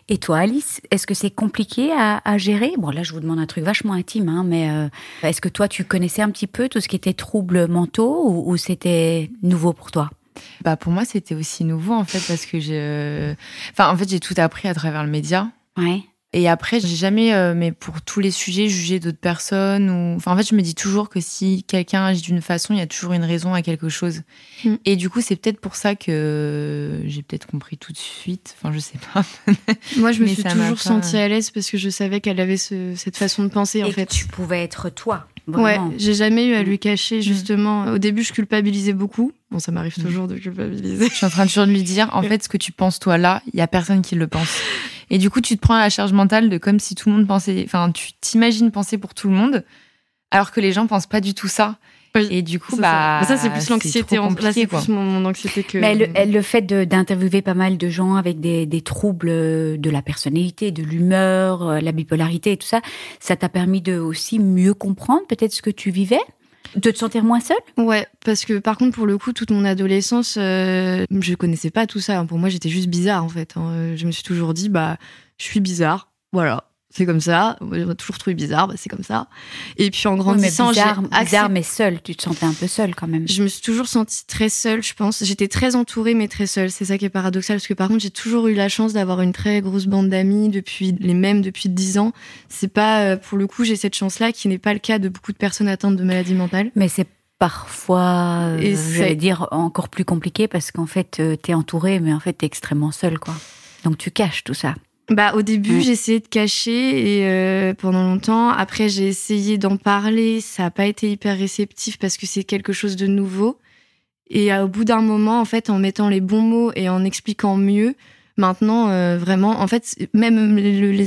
Et toi Alice, est-ce que c'est compliqué à gérer ? Bon là je vous demande un truc vachement intime, hein, mais est-ce que toi tu connaissais un petit peu tout ce qui était troubles mentaux ou c'était nouveau pour toi ? Pour moi c'était aussi nouveau en fait parce que j'ai tout appris à travers le média. Ouais. Et après, j'ai jamais, mais pour tous les sujets, jugé d'autres personnes. En fait, je me dis toujours que si quelqu'un agit d'une façon, il y a toujours une raison à quelque chose. Et du coup, c'est peut-être pour ça que j'ai peut-être compris tout de suite. Enfin, je sais pas. Moi, je me suis toujours sentie à l'aise parce que je savais qu'elle avait cette façon de penser, en fait. Tu pouvais être toi, vraiment. Ouais, j'ai jamais eu à lui cacher, justement. Au début, je culpabilisais beaucoup. Bon, ça m'arrive toujours de culpabiliser. Je suis en train toujours de lui dire, en fait, ce que tu penses toi là, il y a personne qui le pense. Et du coup, tu te prends la charge mentale de comme si tout le monde pensait... Enfin, tu t'imagines penser pour tout le monde, alors que les gens pensent pas du tout ça. Oui, et du coup, ça, c'est plus l'anxiété. Là, c'est plus mon anxiété que... Mais le fait d'interviewer pas mal de gens avec des troubles de la personnalité, de l'humeur, la bipolarité et tout ça, ça t'a permis de aussi mieux comprendre peut-être ce que tu vivais ? De te sentir moins seule ? Ouais, parce que par contre, pour le coup, toute mon adolescence, je connaissais pas tout ça. Pour moi, j'étais juste bizarre, en fait. Je me suis toujours dit, je suis bizarre. Voilà, c'est comme ça. On m'a toujours trouvé bizarre, c'est comme ça. Et puis en grandissant, bizarre, mais seule. Tu te sentais un peu seule quand même. Je me suis toujours sentie très seule, je pense. J'étais très entourée, mais très seule. C'est ça qui est paradoxal, parce que par contre, j'ai toujours eu la chance d'avoir une très grosse bande d'amis depuis 10 ans. C'est pas, pour le coup, j'ai cette chance-là, qui n'est pas le cas de beaucoup de personnes atteintes de maladies mentales. Mais c'est parfois, j'allais dire, encore plus compliqué, parce qu'en fait, t'es entourée, mais en fait, t'es extrêmement seule, quoi. Donc tu caches tout ça. Au début, j'ai essayé de cacher et pendant longtemps. Après, j'ai essayé d'en parler. Ça n'a pas été hyper réceptif parce que c'est quelque chose de nouveau. Et au bout d'un moment, en fait, en mettant les bons mots et en expliquant mieux, maintenant, vraiment, en fait, même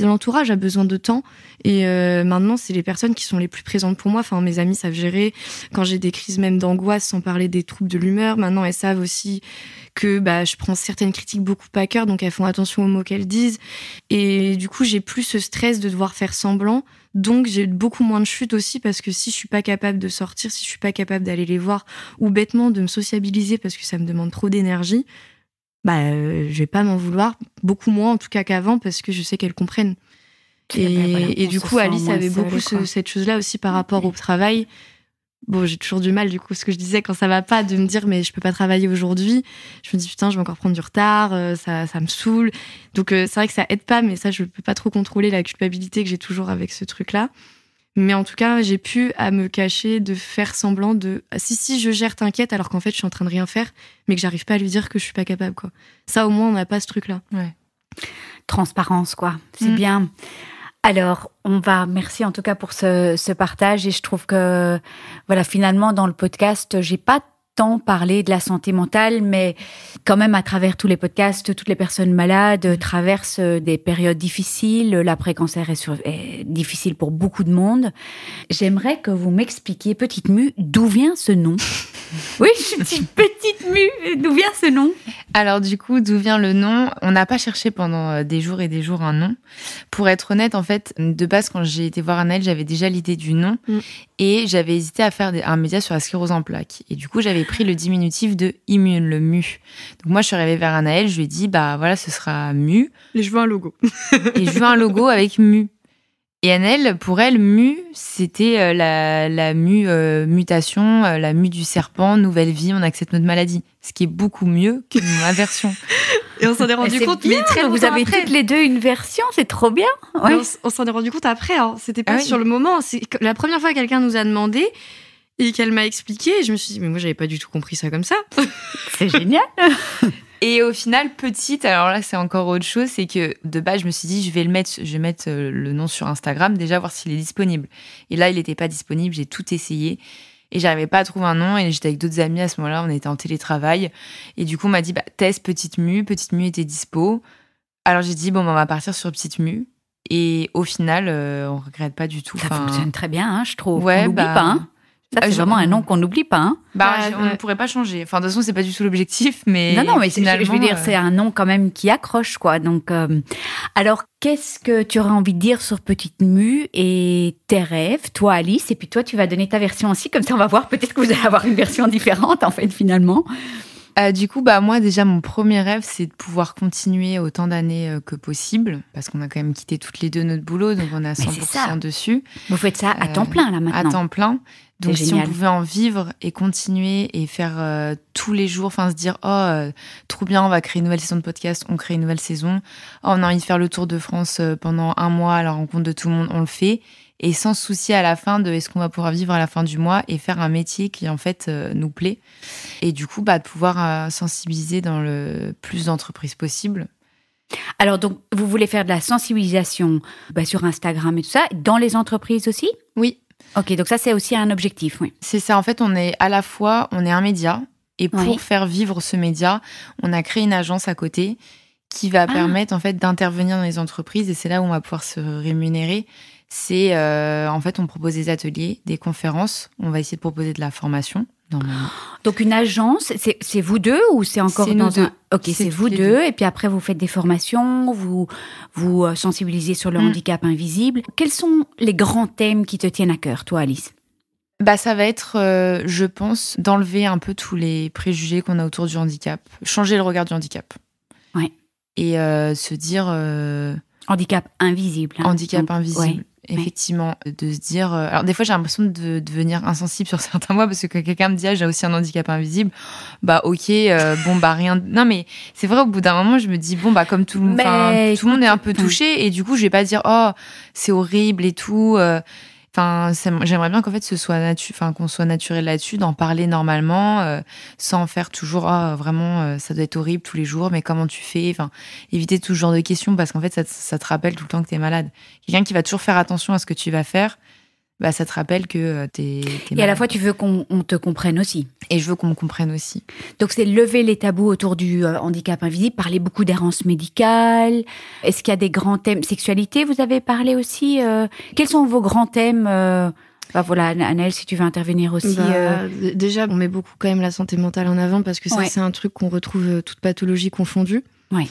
l'entourage a besoin de temps. Et maintenant, c'est les personnes qui sont les plus présentes pour moi. Enfin, mes amis savent gérer. Quand j'ai des crises même d'angoisse, sans parler des troubles de l'humeur, maintenant, elles savent aussi que je prends certaines critiques beaucoup à cœur, donc elles font attention aux mots qu'elles disent. Et du coup, j'ai plus ce stress de devoir faire semblant. Donc, j'ai beaucoup moins de chutes aussi, parce que si je suis pas capable de sortir, si je suis pas capable d'aller les voir, ou bêtement de me sociabiliser parce que ça me demande trop d'énergie, je vais pas m'en vouloir, beaucoup moins en tout cas qu'avant, parce que je sais qu'elles comprennent. Et du coup, Alice avait beaucoup cette chose-là aussi par rapport au travail. Bon, j'ai toujours du mal, du coup, ce que je disais quand ça va pas, de me dire, mais je peux pas travailler aujourd'hui. Je me dis, putain, je vais encore prendre du retard, ça me saoule. Donc, c'est vrai que ça aide pas, mais ça, je peux pas trop contrôler la culpabilité que j'ai toujours avec ce truc-là. Mais en tout cas, j'ai pu à me cacher, de faire semblant de... Si, je gère, t'inquiète, alors qu'en fait, je suis en train de rien faire, mais que j'arrive pas à lui dire que je suis pas capable, quoi. Ça, au moins, on n'a pas ce truc-là. Ouais. Transparence, quoi. C'est bien. Alors, merci en tout cas pour ce partage, et je trouve que, voilà, finalement, dans le podcast, j'ai pas tant parlé de la santé mentale, mais quand même, à travers tous les podcasts, toutes les personnes malades traversent des périodes difficiles. L'après-cancer est difficile pour beaucoup de monde. J'aimerais que vous m'expliquiez, Petite Mue, d'où vient ce nom ? Oui, je dis Petite Mue, d'où vient ce nom ? Alors du coup, d'où vient le nom ? On n'a pas cherché pendant des jours et des jours un nom. Pour être honnête, en fait, de base, quand j'ai été voir Anaëlle, j'avais déjà l'idée du nom et j'avais hésité à faire un média sur la sclérose en plaques. Et du coup, j'avais pris le diminutif de Immune, le Mu. Donc moi, je suis arrivée vers Anaëlle, je lui ai dit, voilà, ce sera Mu. Et je veux un logo. Et je veux un logo avec Mu. Et Anaëlle, pour elle, Mu, c'était la mutation, la mue du serpent, nouvelle vie, on accepte notre maladie. Ce qui est beaucoup mieux qu'une inversion. Et on s'en est rendu compte, bien, mais très vous avez après. Toutes les deux une version, c'est trop bien. Ouais. On s'en est rendu compte après, hein. C'était pas sur le moment. C'est la première fois que quelqu'un nous a demandé et qu'elle m'a expliqué, je me suis dit, mais moi, j'avais pas du tout compris ça comme ça. C'est génial. Et au final, petite, alors là, c'est encore autre chose, c'est que de base, je me suis dit, je vais mettre le nom sur Instagram, déjà voir s'il est disponible. Et là, il n'était pas disponible, j'ai tout essayé. Et j'arrivais pas à trouver un nom, et j'étais avec d'autres amis à ce moment-là, on était en télétravail. Et du coup, on m'a dit, teste Petite Mue était dispo. Alors j'ai dit, on va partir sur Petite Mue. Et au final, on regrette pas du tout. Ça fonctionne très bien, je trouve. Ouais, on n'oublie pas, hein. Ça, c'est vraiment un nom qu'on n'oublie pas. Hein. On ne pourrait pas changer. Enfin, de toute façon, c'est pas du tout l'objectif, mais non, mais finalement, je veux dire, c'est un nom quand même qui accroche, quoi. Donc, alors, qu'est-ce que tu aurais envie de dire sur Petite Mue et tes rêves, toi, Alice, et puis toi, tu vas donner ta version aussi, comme ça, on va voir. Peut-être que vous allez avoir une version différente, en fait, finalement. Du coup, moi, déjà, mon premier rêve, c'est de pouvoir continuer autant d'années que possible, parce qu'on a quand même quitté toutes les deux notre boulot, donc on est à 100% dessus. Vous faites ça à temps plein, là, maintenant. À temps plein. Donc, si génial. on pouvait en vivre et continuer et faire tous les jours, se dire, trop bien, on va créer une nouvelle saison de podcast, on crée une nouvelle saison. On a envie de faire le tour de France pendant 1 mois à la rencontre de tout le monde, on le fait. Et sans se soucier à la fin de est-ce qu'on va pouvoir vivre à la fin du mois et faire un métier qui, en fait, nous plaît. Et du coup, de pouvoir sensibiliser dans le plus d'entreprises possible. Alors, donc, vous voulez faire de la sensibilisation sur Instagram et tout ça, dans les entreprises aussi ? Oui. Ok, donc ça, c'est aussi un objectif, oui. C'est ça, en fait, on est un média. Et pour faire vivre ce média, on a créé une agence à côté qui va permettre, en fait, d'intervenir dans les entreprises. Et c'est là où on va pouvoir se rémunérer. C'est, en fait, on propose des ateliers, des conférences. On va essayer de proposer de la formation. Donc, une agence, c'est vous deux ou c'est encore dans un... Ok, c'est vous deux. Et puis après, vous faites des formations, vous sensibilisez sur le handicap invisible. Quels sont les grands thèmes qui te tiennent à cœur, toi, Alice ? Ça va être, je pense, d'enlever un peu tous les préjugés qu'on a autour du handicap. Changer le regard du handicap. Ouais. Et se dire... handicap invisible. Handicap invisible. Effectivement, de se dire... Alors, des fois, j'ai l'impression de devenir insensible sur certains mois parce que quand quelqu'un me dit « j'ai aussi un handicap invisible », ok, rien... Non, mais c'est vrai, au bout d'un moment, je me dis, comme tout le monde est un peu touché, et du coup, je vais pas dire « oh, c'est horrible et tout ». J'aimerais bien qu'en fait, qu'on soit naturel là-dessus, d'en parler normalement, sans faire toujours vraiment, ça doit être horrible tous les jours, mais comment tu fais ? Éviter tout ce genre de questions parce qu'en fait, ça te rappelle tout le temps que t'es malade. Quelqu'un qui va toujours faire attention à ce que tu vas faire, ça te rappelle que t'es malade. Et à la fois, tu veux qu'on te comprenne aussi. Et je veux qu'on me comprenne aussi. Donc, c'est lever les tabous autour du handicap invisible, parler beaucoup d'errance médicale. Est-ce qu'il y a des grands thèmes ? Sexualité, vous avez parlé aussi. Quels sont vos grands thèmes voilà, Anaëlle, si tu veux intervenir aussi. Déjà, on met beaucoup quand même la santé mentale en avant parce que ça, c'est un truc qu'on retrouve toute pathologie confondue. Ouais.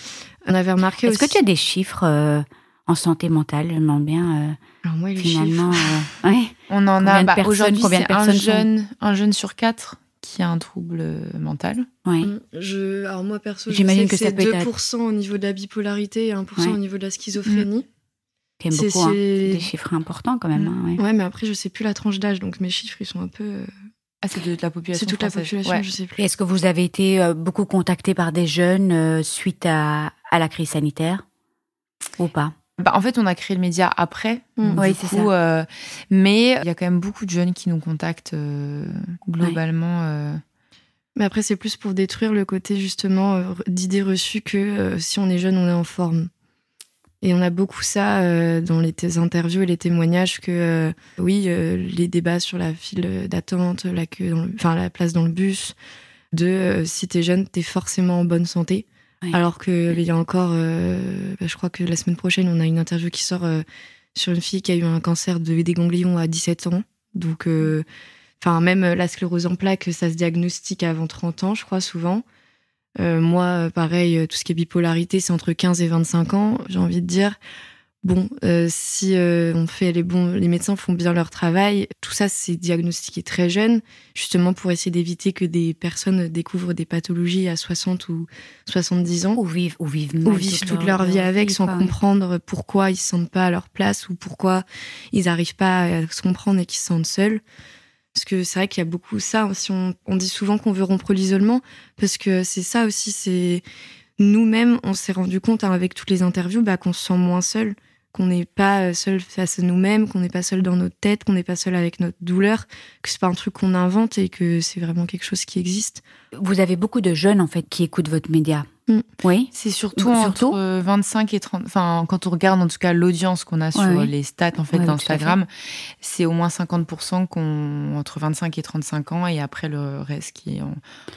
On avait remarqué Est-ce que tu as des chiffres en santé mentale, je me demande bien. Alors moi, les finalement, chiffres... on en a. Aujourd'hui, combien de personnes un jeune sur 4 qui a un trouble mental. Oui. Alors moi, perso, j'imagine que c'est ça peut 2% au niveau de la bipolarité et 1% au niveau de la schizophrénie. Quand même beaucoup, des chiffres importants quand même. Ouais, mais après, je sais plus la tranche d'âge, donc mes chiffres, ils sont un peu... c'est de la population. C'est toute française. La population, je sais plus. Et est-ce que vous avez été beaucoup contacté par des jeunes suite à la crise sanitaire ou pas ? En fait, on a créé le média après. Oui, c'est ça. Mais il y a quand même beaucoup de jeunes qui nous contactent globalement. Mais après, c'est plus pour détruire le côté, justement, d'idées reçues que si on est jeune, on est en forme. Et on a beaucoup ça dans les interviews et les témoignages que, les débats sur la file d'attente, la queue, la place dans le bus, si t'es jeune, t'es forcément en bonne santé. Oui. Alors qu'il y a encore, je crois que la semaine prochaine, on a une interview qui sort sur une fille qui a eu un cancer des ganglions à 17 ans. Donc, même la sclérose en plaques, ça se diagnostique avant 30 ans, je crois, souvent. Moi, pareil, tout ce qui est bipolarité, c'est entre 15 et 25 ans. J'ai envie de dire, si on fait les médecins font bien leur travail, tout ça, c'est diagnostiqué très jeune, justement pour essayer d'éviter que des personnes découvrent des pathologies à 60 ou 70 ans. Ou vivent toute leur vie avec, sans comprendre pourquoi ils se sentent pas à leur place ou pourquoi ils arrivent pas à se comprendre et qu'ils se sentent seuls. Parce que c'est vrai qu'il y a beaucoup ça. Si on dit souvent qu'on veut rompre l'isolement, parce que c'est ça aussi, c'est nous-mêmes, on s'est rendu compte avec toutes les interviews qu'on se sent moins seul, qu'on n'est pas seul face à nous-mêmes, qu'on n'est pas seul dans notre tête, qu'on n'est pas seul avec notre douleur, que c'est pas un truc qu'on invente et que c'est vraiment quelque chose qui existe. Vous avez beaucoup de jeunes en fait qui écoutent votre média. Oui. C'est surtout entre 25 et 30... Enfin, quand on regarde en tout cas l'audience qu'on a sur les stats en fait, d'Instagram, c'est au moins 50% entre 25 et 35 ans et après le reste qui est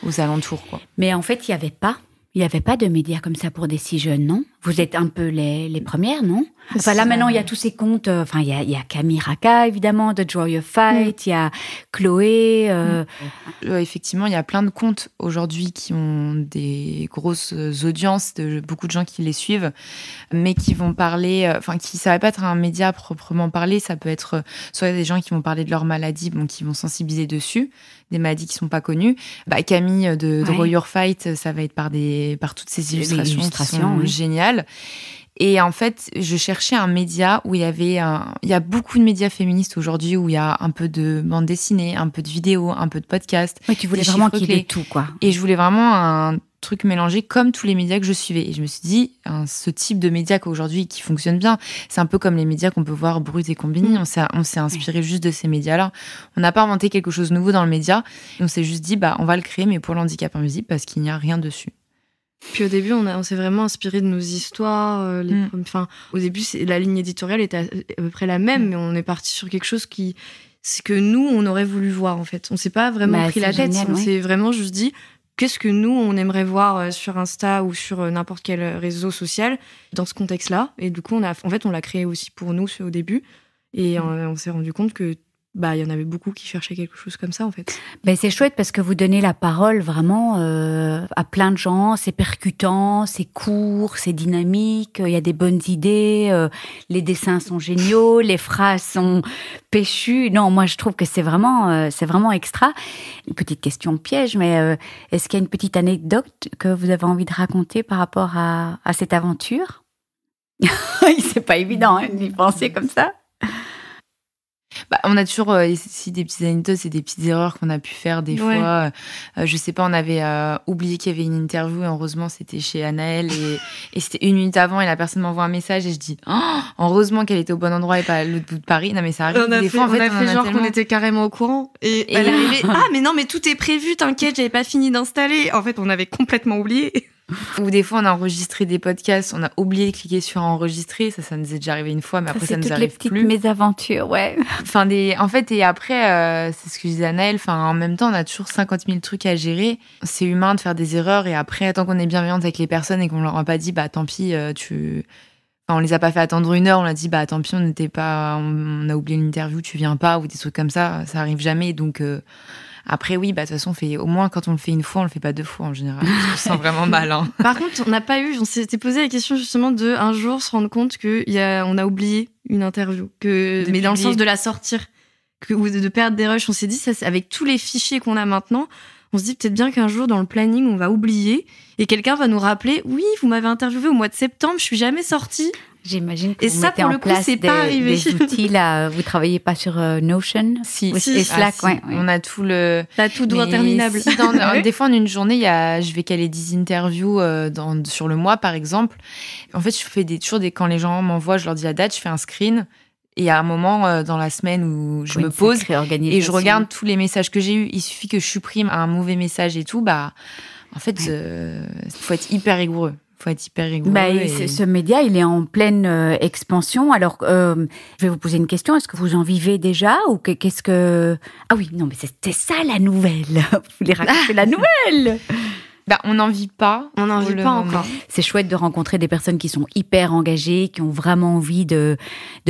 aux alentours, quoi. Mais en fait, il n'y avait pas de médias comme ça pour des si jeunes, non ? Vous êtes un peu les premières, non ? Enfin, là, maintenant, il y a tous ces comptes. Enfin, il y a Camille Raka, évidemment, de Draw Your Fight. Il y a Chloé. Effectivement, il y a plein de comptes aujourd'hui qui ont des grosses audiences, beaucoup de gens qui les suivent, mais qui vont parler... ça va pas être un média proprement parlé. Ça peut être soit des gens qui vont parler de leur maladie, qui vont sensibiliser dessus, des maladies qui sont pas connues. Camille de Draw Your Fight, ça va être par toutes ces illustrations qui sont géniales. Et en fait, je cherchais un média où il y a beaucoup de médias féministes aujourd'hui, où il y a un peu de bande dessinée, un peu de vidéo, un peu de podcast. Oui, tu voulais vraiment qu'il y ait tout, quoi. Et je voulais vraiment un truc mélangé comme tous les médias que je suivais. Et je me suis dit, ce type de médias qu'aujourd'hui qui fonctionne bien, c'est un peu comme les médias qu'on peut voir Brut et Combini. On s'est inspiré juste de ces médias-là. On n'a pas inventé quelque chose de nouveau dans le média. On s'est juste dit, on va le créer, mais pour l'handicap invisible, parce qu'il n'y a rien dessus. Puis au début, on s'est vraiment inspiré de nos histoires. Au début, la ligne éditoriale était à peu près la même, mais on est parti sur quelque chose c'est que nous, on aurait voulu voir, en fait. On s'est pas vraiment pris la tête. On s'est vraiment juste dit, qu'est-ce que nous, on aimerait voir sur Insta ou sur n'importe quel réseau social dans ce contexte-là. Et du coup, on l'a créé aussi pour nous au début. Et on s'est rendu compte que il y en avait beaucoup qui cherchaient quelque chose comme ça, en fait. C'est chouette parce que vous donnez la parole vraiment à plein de gens. C'est percutant, c'est court, c'est dynamique. Il y a des bonnes idées. Les dessins sont géniaux, les phrases sont péchues. Non, moi, je trouve que c'est vraiment extra. Une petite question piège, mais est-ce qu'il y a une petite anecdote que vous avez envie de raconter par rapport à cette aventure ? C'est pas évident d'y penser comme ça. On a toujours ici des petites anecdotes et des petites erreurs qu'on a pu faire des fois. Je sais pas, on avait oublié qu'il y avait une interview et heureusement c'était chez Anaël et c'était 1 minute avant et la personne m'envoie un message et je dis heureusement qu'elle était au bon endroit et pas à l'autre bout de Paris. Non mais ça arrive des fois. On a fait genre qu'on était carrément au courant et elle arrivait. Mais non mais tout est prévu, t'inquiète, j'avais pas fini d'installer. En fait, on avait complètement oublié. Ou des fois, on a enregistré des podcasts, on a oublié de cliquer sur enregistrer. Ça nous est déjà arrivé une fois, mais après, ça nous arrive plus. C'est toutes les petites mésaventures, ouais. En fait, et après, c'est ce que je disais à Naël, en même temps, on a toujours 50 000 trucs à gérer. C'est humain de faire des erreurs, et après, tant qu'on est bienveillante avec les personnes et qu'on leur a pas dit, tant pis, on les a pas fait attendre 1 heure, on a dit, tant pis, on a oublié l'interview, tu viens pas, ou des trucs comme ça arrive jamais, donc... Après, oui, de toute façon, au moins, quand on le fait 1 fois, on le fait pas 2 fois, en général. Je sens vraiment mal, hein. Par contre, on s'était posé la question, justement, de un jour se rendre compte on a oublié une interview. Mais dans le sens de la sortir. Ou de perdre des rushs. On s'est dit, ça, avec tous les fichiers qu'on a maintenant, on se dit peut-être bien qu'un jour, dans le planning, on va oublier. Et quelqu'un va nous rappeler, oui, vous m'avez interviewé au mois de septembre, je suis jamais sortie. J'imagine que vous mettez en place des outils, là. Vous travaillez pas sur Notion? Si. Et Slack, ouais. On a tout le... T'as tout doigt interminable. Si des fois, en une journée, je vais caler 10 interviews sur le mois, par exemple. En fait, je fais quand les gens m'envoient, je leur dis la date, je fais un screen. Et il y a un moment dans la semaine où je me pose et je regarde tous les messages que j'ai eus. Il suffit que je supprime un mauvais message et tout. En fait, faut être hyper rigoureux. Ce média, il est en pleine expansion. Alors, je vais vous poser une question. Est-ce que vous en vivez déjà ou qu'est-ce que... Ah oui, non, mais c'était ça la nouvelle. Vous voulez raconter la nouvelle? On n'en vit pas. On n'en vit pas encore. C'est chouette de rencontrer des personnes qui sont hyper engagées, qui ont vraiment envie de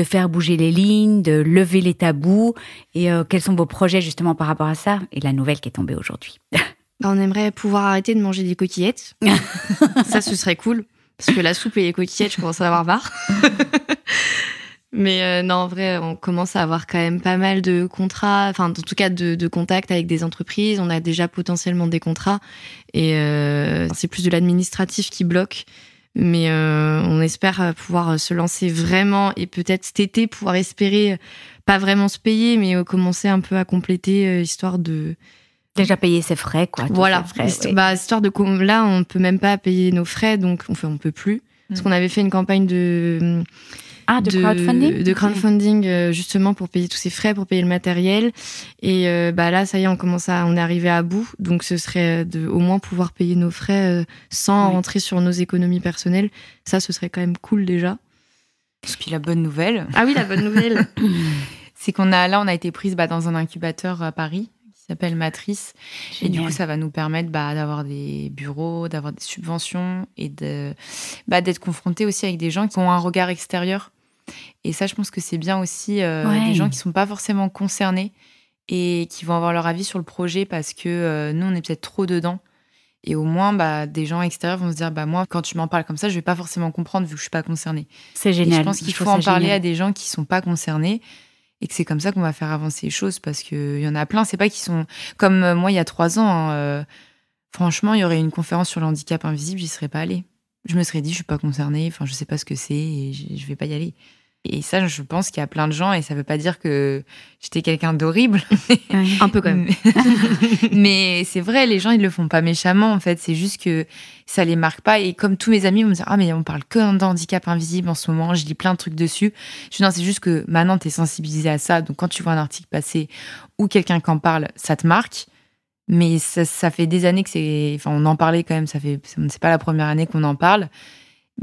faire bouger les lignes, de lever les tabous. Et quels sont vos projets justement par rapport à ça? Et la nouvelle qui est tombée aujourd'hui. On aimerait pouvoir arrêter de manger des coquillettes. Ça, ce serait cool. Parce que la soupe et les coquillettes, je commence à avoir marre. Mais non, en vrai, on commence à avoir quand même pas mal de contrats, en tout cas de contacts avec des entreprises. On a déjà potentiellement des contrats. Et c'est plus de l'administratif qui bloque. Mais on espère pouvoir se lancer vraiment et peut-être cet été pouvoir espérer, pas vraiment se payer, mais commencer un peu à compléter, histoire de... Déjà payer ses frais, quoi. Voilà. Histoire de... Là, on peut même pas payer nos frais, donc on peut plus. Parce qu'on avait fait une campagne de de crowdfunding justement pour payer tous ces frais, pour payer le matériel. Et là, ça y est, on est arrivé à bout. Donc, ce serait au moins pouvoir payer nos frais sans rentrer sur nos économies personnelles. Ça, ce serait quand même cool déjà. Et puis la bonne nouvelle. Ah oui, la bonne nouvelle. C'est qu'on a été prise dans un incubateur à Paris qui s'appelle Matrice. Génial. Et du coup, ça va nous permettre d'avoir des bureaux, d'avoir des subventions et d'être confrontés aussi avec des gens qui ont un regard extérieur. Et ça, je pense que c'est bien aussi des gens qui sont pas forcément concernés et qui vont avoir leur avis sur le projet parce que nous, on est peut-être trop dedans. Et au moins, des gens extérieurs vont se dire, moi, quand tu m'en parles comme ça, je vais pas forcément comprendre vu que je suis pas concernée. C'est génial. Et je pense qu'il faut en parler à des gens qui sont pas concernés et que c'est comme ça qu'on va faire avancer les choses parce qu'il y en a plein. C'est pas qu'ils sont comme moi il y a 3 ans. Franchement, il y aurait une conférence sur le handicap invisible, j'y serais pas allée. Je me serais dit, je suis pas concernée, je sais pas ce que c'est et je vais pas y aller. Et ça, je pense qu'il y a plein de gens, et ça veut pas dire que j'étais quelqu'un d'horrible. Un peu quand même. Mais c'est vrai, les gens, ils le font pas méchamment, en fait. C'est juste que ça les marque pas. Et comme tous mes amis vont me dire, mais on parle que d'handicap invisible en ce moment, je lis plein de trucs dessus. Je dis, non, c'est juste que maintenant, t'es sensibilisé à ça. Donc, quand tu vois un article passer ou quelqu'un qui en parle, ça te marque. Mais ça fait des années que on en parlait quand même. C'est pas la première année qu'on en parle.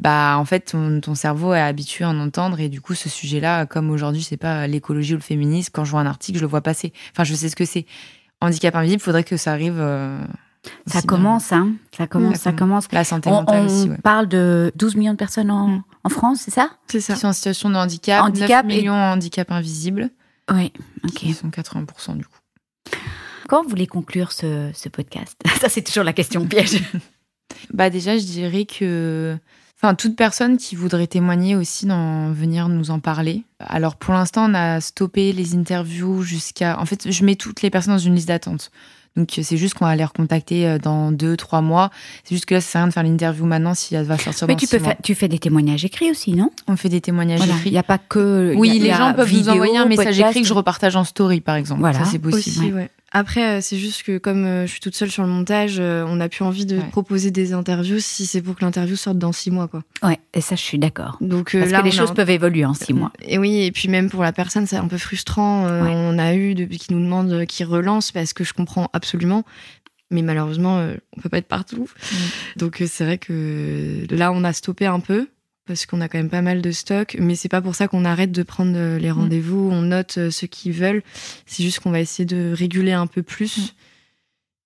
En fait, ton cerveau est habitué à en entendre. Et du coup, ce sujet-là, comme aujourd'hui, c'est pas l'écologie ou le féminisme, quand je vois un article, je le vois passer. Je sais ce que c'est. Handicap invisible, il faudrait que ça arrive. Ça commence, hein. Ça commence. La santé mentale aussi, On parle de 12 millions de personnes en France, c'est ça ? C'est ça. Qui sont en situation de handicap. 9 millions en handicap invisible. Oui, ok. Qui sont 80% du coup. Comment vous voulez conclure ce podcast ? Ça, c'est toujours la question piège. Déjà, je dirais que... toute personne qui voudrait témoigner aussi, venir nous en parler. Alors, pour l'instant, on a stoppé les interviews jusqu'à... En fait, je mets toutes les personnes dans une liste d'attente. Donc, c'est juste qu'on va les recontacter dans 2-3 mois. C'est juste que là, ça sert à rien de faire l'interview maintenant si elle va sortir dans 6 mois. Tu fais des témoignages écrits aussi, non ? On fait des témoignages écrits. Il n'y a pas que... Oui, les gens peuvent nous envoyer un message écrit que je repartage en story, par exemple. Voilà. Ça, c'est possible. Aussi, ouais. Après, c'est juste que comme je suis toute seule sur le montage, on n'a plus envie de proposer des interviews si c'est pour que l'interview sorte dans 6 mois, quoi. Ouais, et ça, je suis d'accord. Donc, parce que les choses peuvent évoluer en 6 mois. Et oui, et puis même pour la personne, c'est un peu frustrant. On a eu depuis qui nous demande, qui relance, parce que je comprends absolument. Mais malheureusement, on peut pas être partout. Donc, c'est vrai que là, on a stoppé un peu. Parce qu'on a quand même pas mal de stock, mais c'est pas pour ça qu'on arrête de prendre les rendez-vous. On note ceux qui veulent. C'est juste qu'on va essayer de réguler un peu plus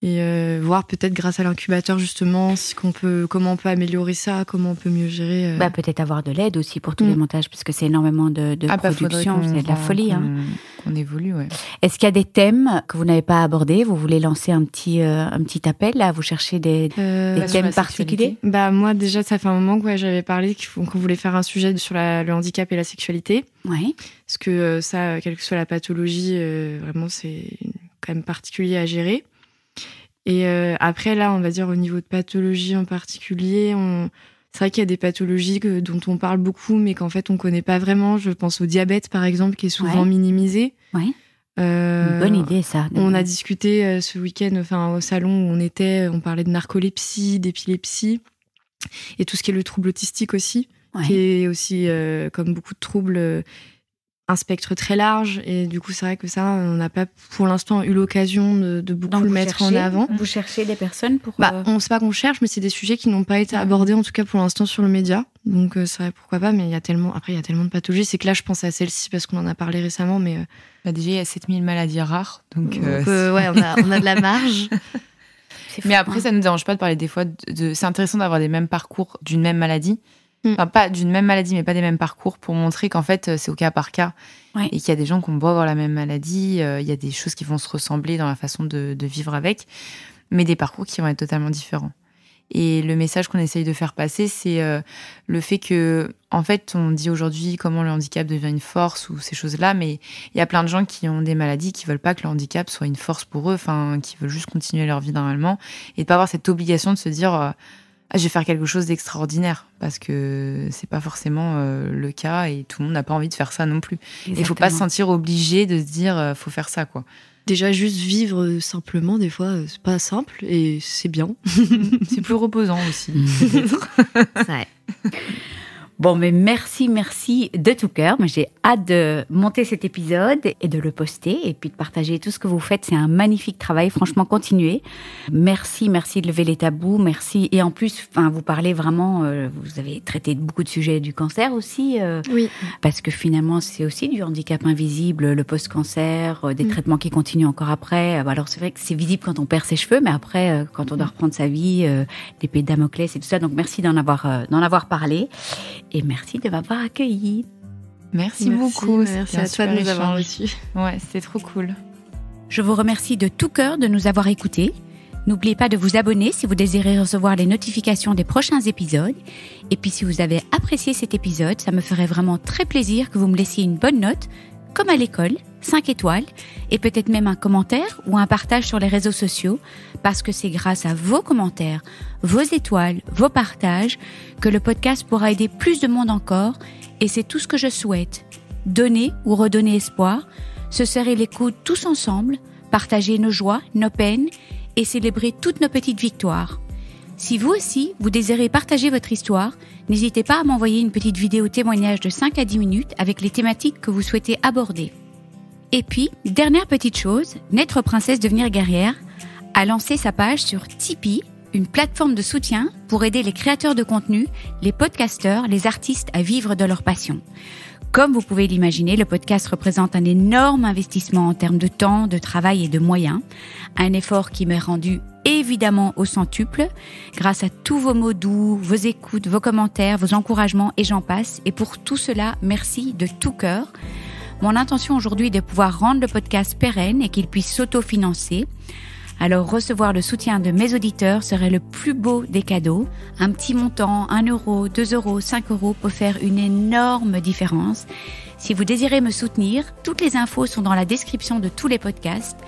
et voir peut-être grâce à l'incubateur justement comment on peut améliorer ça, comment on peut mieux gérer. Peut-être avoir de l'aide aussi pour tous les montages, parce que c'est énormément de production, c'est de la folie. Qu'on évolue, ouais. Est-ce qu'il y a des thèmes que vous n'avez pas abordés ? Vous voulez lancer un petit appel là ? Vous cherchez des thèmes particuliers ? Moi déjà, ça fait un moment que j'avais parlé qu'on voulait faire un sujet sur le handicap et la sexualité. Ouais. Parce que ça, quelle que soit la pathologie, vraiment c'est quand même particulier à gérer. Et après, là, on va dire au niveau de pathologie en particulier, c'est vrai qu'il y a des pathologies dont on parle beaucoup, mais qu'en fait, on connaît pas vraiment. Je pense au diabète, par exemple, qui est souvent minimisé. Ouais. Une bonne idée, ça. On a discuté ce week-end, au salon où on était, on parlait de narcolepsie, d'épilepsie, et tout ce qui est le trouble autistique aussi, qui est aussi, comme beaucoup de troubles, un spectre très large, et du coup c'est vrai que ça on n'a pas pour l'instant eu l'occasion de beaucoup le mettre en avant. Vous cherchez des personnes pour... on sait pas qu'on cherche, mais c'est des sujets qui n'ont pas été abordés en tout cas pour l'instant sur le média, donc c'est vrai, pourquoi pas, mais il y a tellement de pathologies. C'est que là je pense à celle-ci parce qu'on en a parlé récemment, mais déjà il y a 7000 maladies rares, donc on a de la marge. Mais après ça nous dérange pas de parler des fois c'est intéressant d'avoir des mêmes parcours d'une même maladie. Pas d'une même maladie, mais pas des mêmes parcours, pour montrer qu'en fait, c'est au cas par cas. Et qu'il y a des gens qui ont beau avoir la même maladie, il y a des choses qui vont se ressembler dans la façon de vivre avec, mais des parcours qui vont être totalement différents. Et le message qu'on essaye de faire passer, c'est le fait que, en fait, on dit aujourd'hui comment le handicap devient une force ou ces choses-là, mais il y a plein de gens qui ont des maladies qui veulent pas que le handicap soit une force pour eux, qui veulent juste continuer leur vie normalement, et de pas avoir cette obligation de se dire... je vais faire quelque chose d'extraordinaire, parce que c'est pas forcément le cas et tout le monde n'a pas envie de faire ça non plus. Il faut pas se sentir obligé de se dire faut faire ça, quoi. Déjà juste vivre simplement, des fois c'est pas simple et c'est bien. C'est plus reposant aussi, peut-être. Ouais. Bon, mais merci de tout cœur. Moi, j'ai hâte de monter cet épisode et de le poster et puis de partager tout ce que vous faites. C'est un magnifique travail. Franchement, continuez. Merci de lever les tabous. Merci. Et en plus, vous parlez vraiment, vous avez traité de beaucoup de sujets du cancer aussi. Oui. Parce que finalement, c'est aussi du handicap invisible, le post-cancer, des traitements qui continuent encore après. Alors, c'est vrai que c'est visible quand on perd ses cheveux, mais après, quand on doit reprendre sa vie, l'épée de Damoclès et tout ça. Donc, merci d'en avoir parlé. Et merci de m'avoir accueilli. Merci beaucoup. Merci à toi de nous avoir reçus. Ouais, c'était trop cool. Je vous remercie de tout cœur de nous avoir écoutés. N'oubliez pas de vous abonner si vous désirez recevoir les notifications des prochains épisodes. Et puis si vous avez apprécié cet épisode, ça me ferait vraiment très plaisir que vous me laissiez une bonne note, comme à l'école, 5 étoiles, et peut-être même un commentaire ou un partage sur les réseaux sociaux, parce que c'est grâce à vos commentaires, vos étoiles, vos partages, que le podcast pourra aider plus de monde encore, et c'est tout ce que je souhaite. Donner ou redonner espoir, se serrer les coudes tous ensemble, partager nos joies, nos peines, et célébrer toutes nos petites victoires. Si vous aussi, vous désirez partager votre histoire, n'hésitez pas à m'envoyer une petite vidéo témoignage de 5 à 10 minutes avec les thématiques que vous souhaitez aborder. Et puis, dernière petite chose, Naître princesse devenir guerrière a lancé sa page sur Tipeee, une plateforme de soutien pour aider les créateurs de contenu, les podcasteurs, les artistes à vivre de leur passion. Comme vous pouvez l'imaginer, le podcast représente un énorme investissement en termes de temps, de travail et de moyens. Un effort qui m'est rendu évidemment au centuple, grâce à tous vos mots doux, vos écoutes, vos commentaires, vos encouragements et j'en passe. Et pour tout cela, merci de tout cœur. Mon intention aujourd'hui est de pouvoir rendre le podcast pérenne et qu'il puisse s'autofinancer. Alors recevoir le soutien de mes auditeurs serait le plus beau des cadeaux. Un petit montant, 1 euro, 2 euros, 5 euros peut faire une énorme différence. Si vous désirez me soutenir, toutes les infos sont dans la description de tous les podcasts.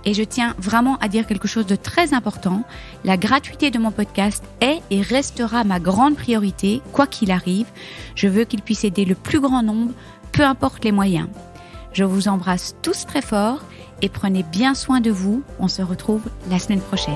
Et je tiens vraiment à dire quelque chose de très important. La gratuité de mon podcast est et restera ma grande priorité, quoi qu'il arrive. Je veux qu'il puisse aider le plus grand nombre, peu importe les moyens. Je vous embrasse tous très fort et prenez bien soin de vous. On se retrouve la semaine prochaine.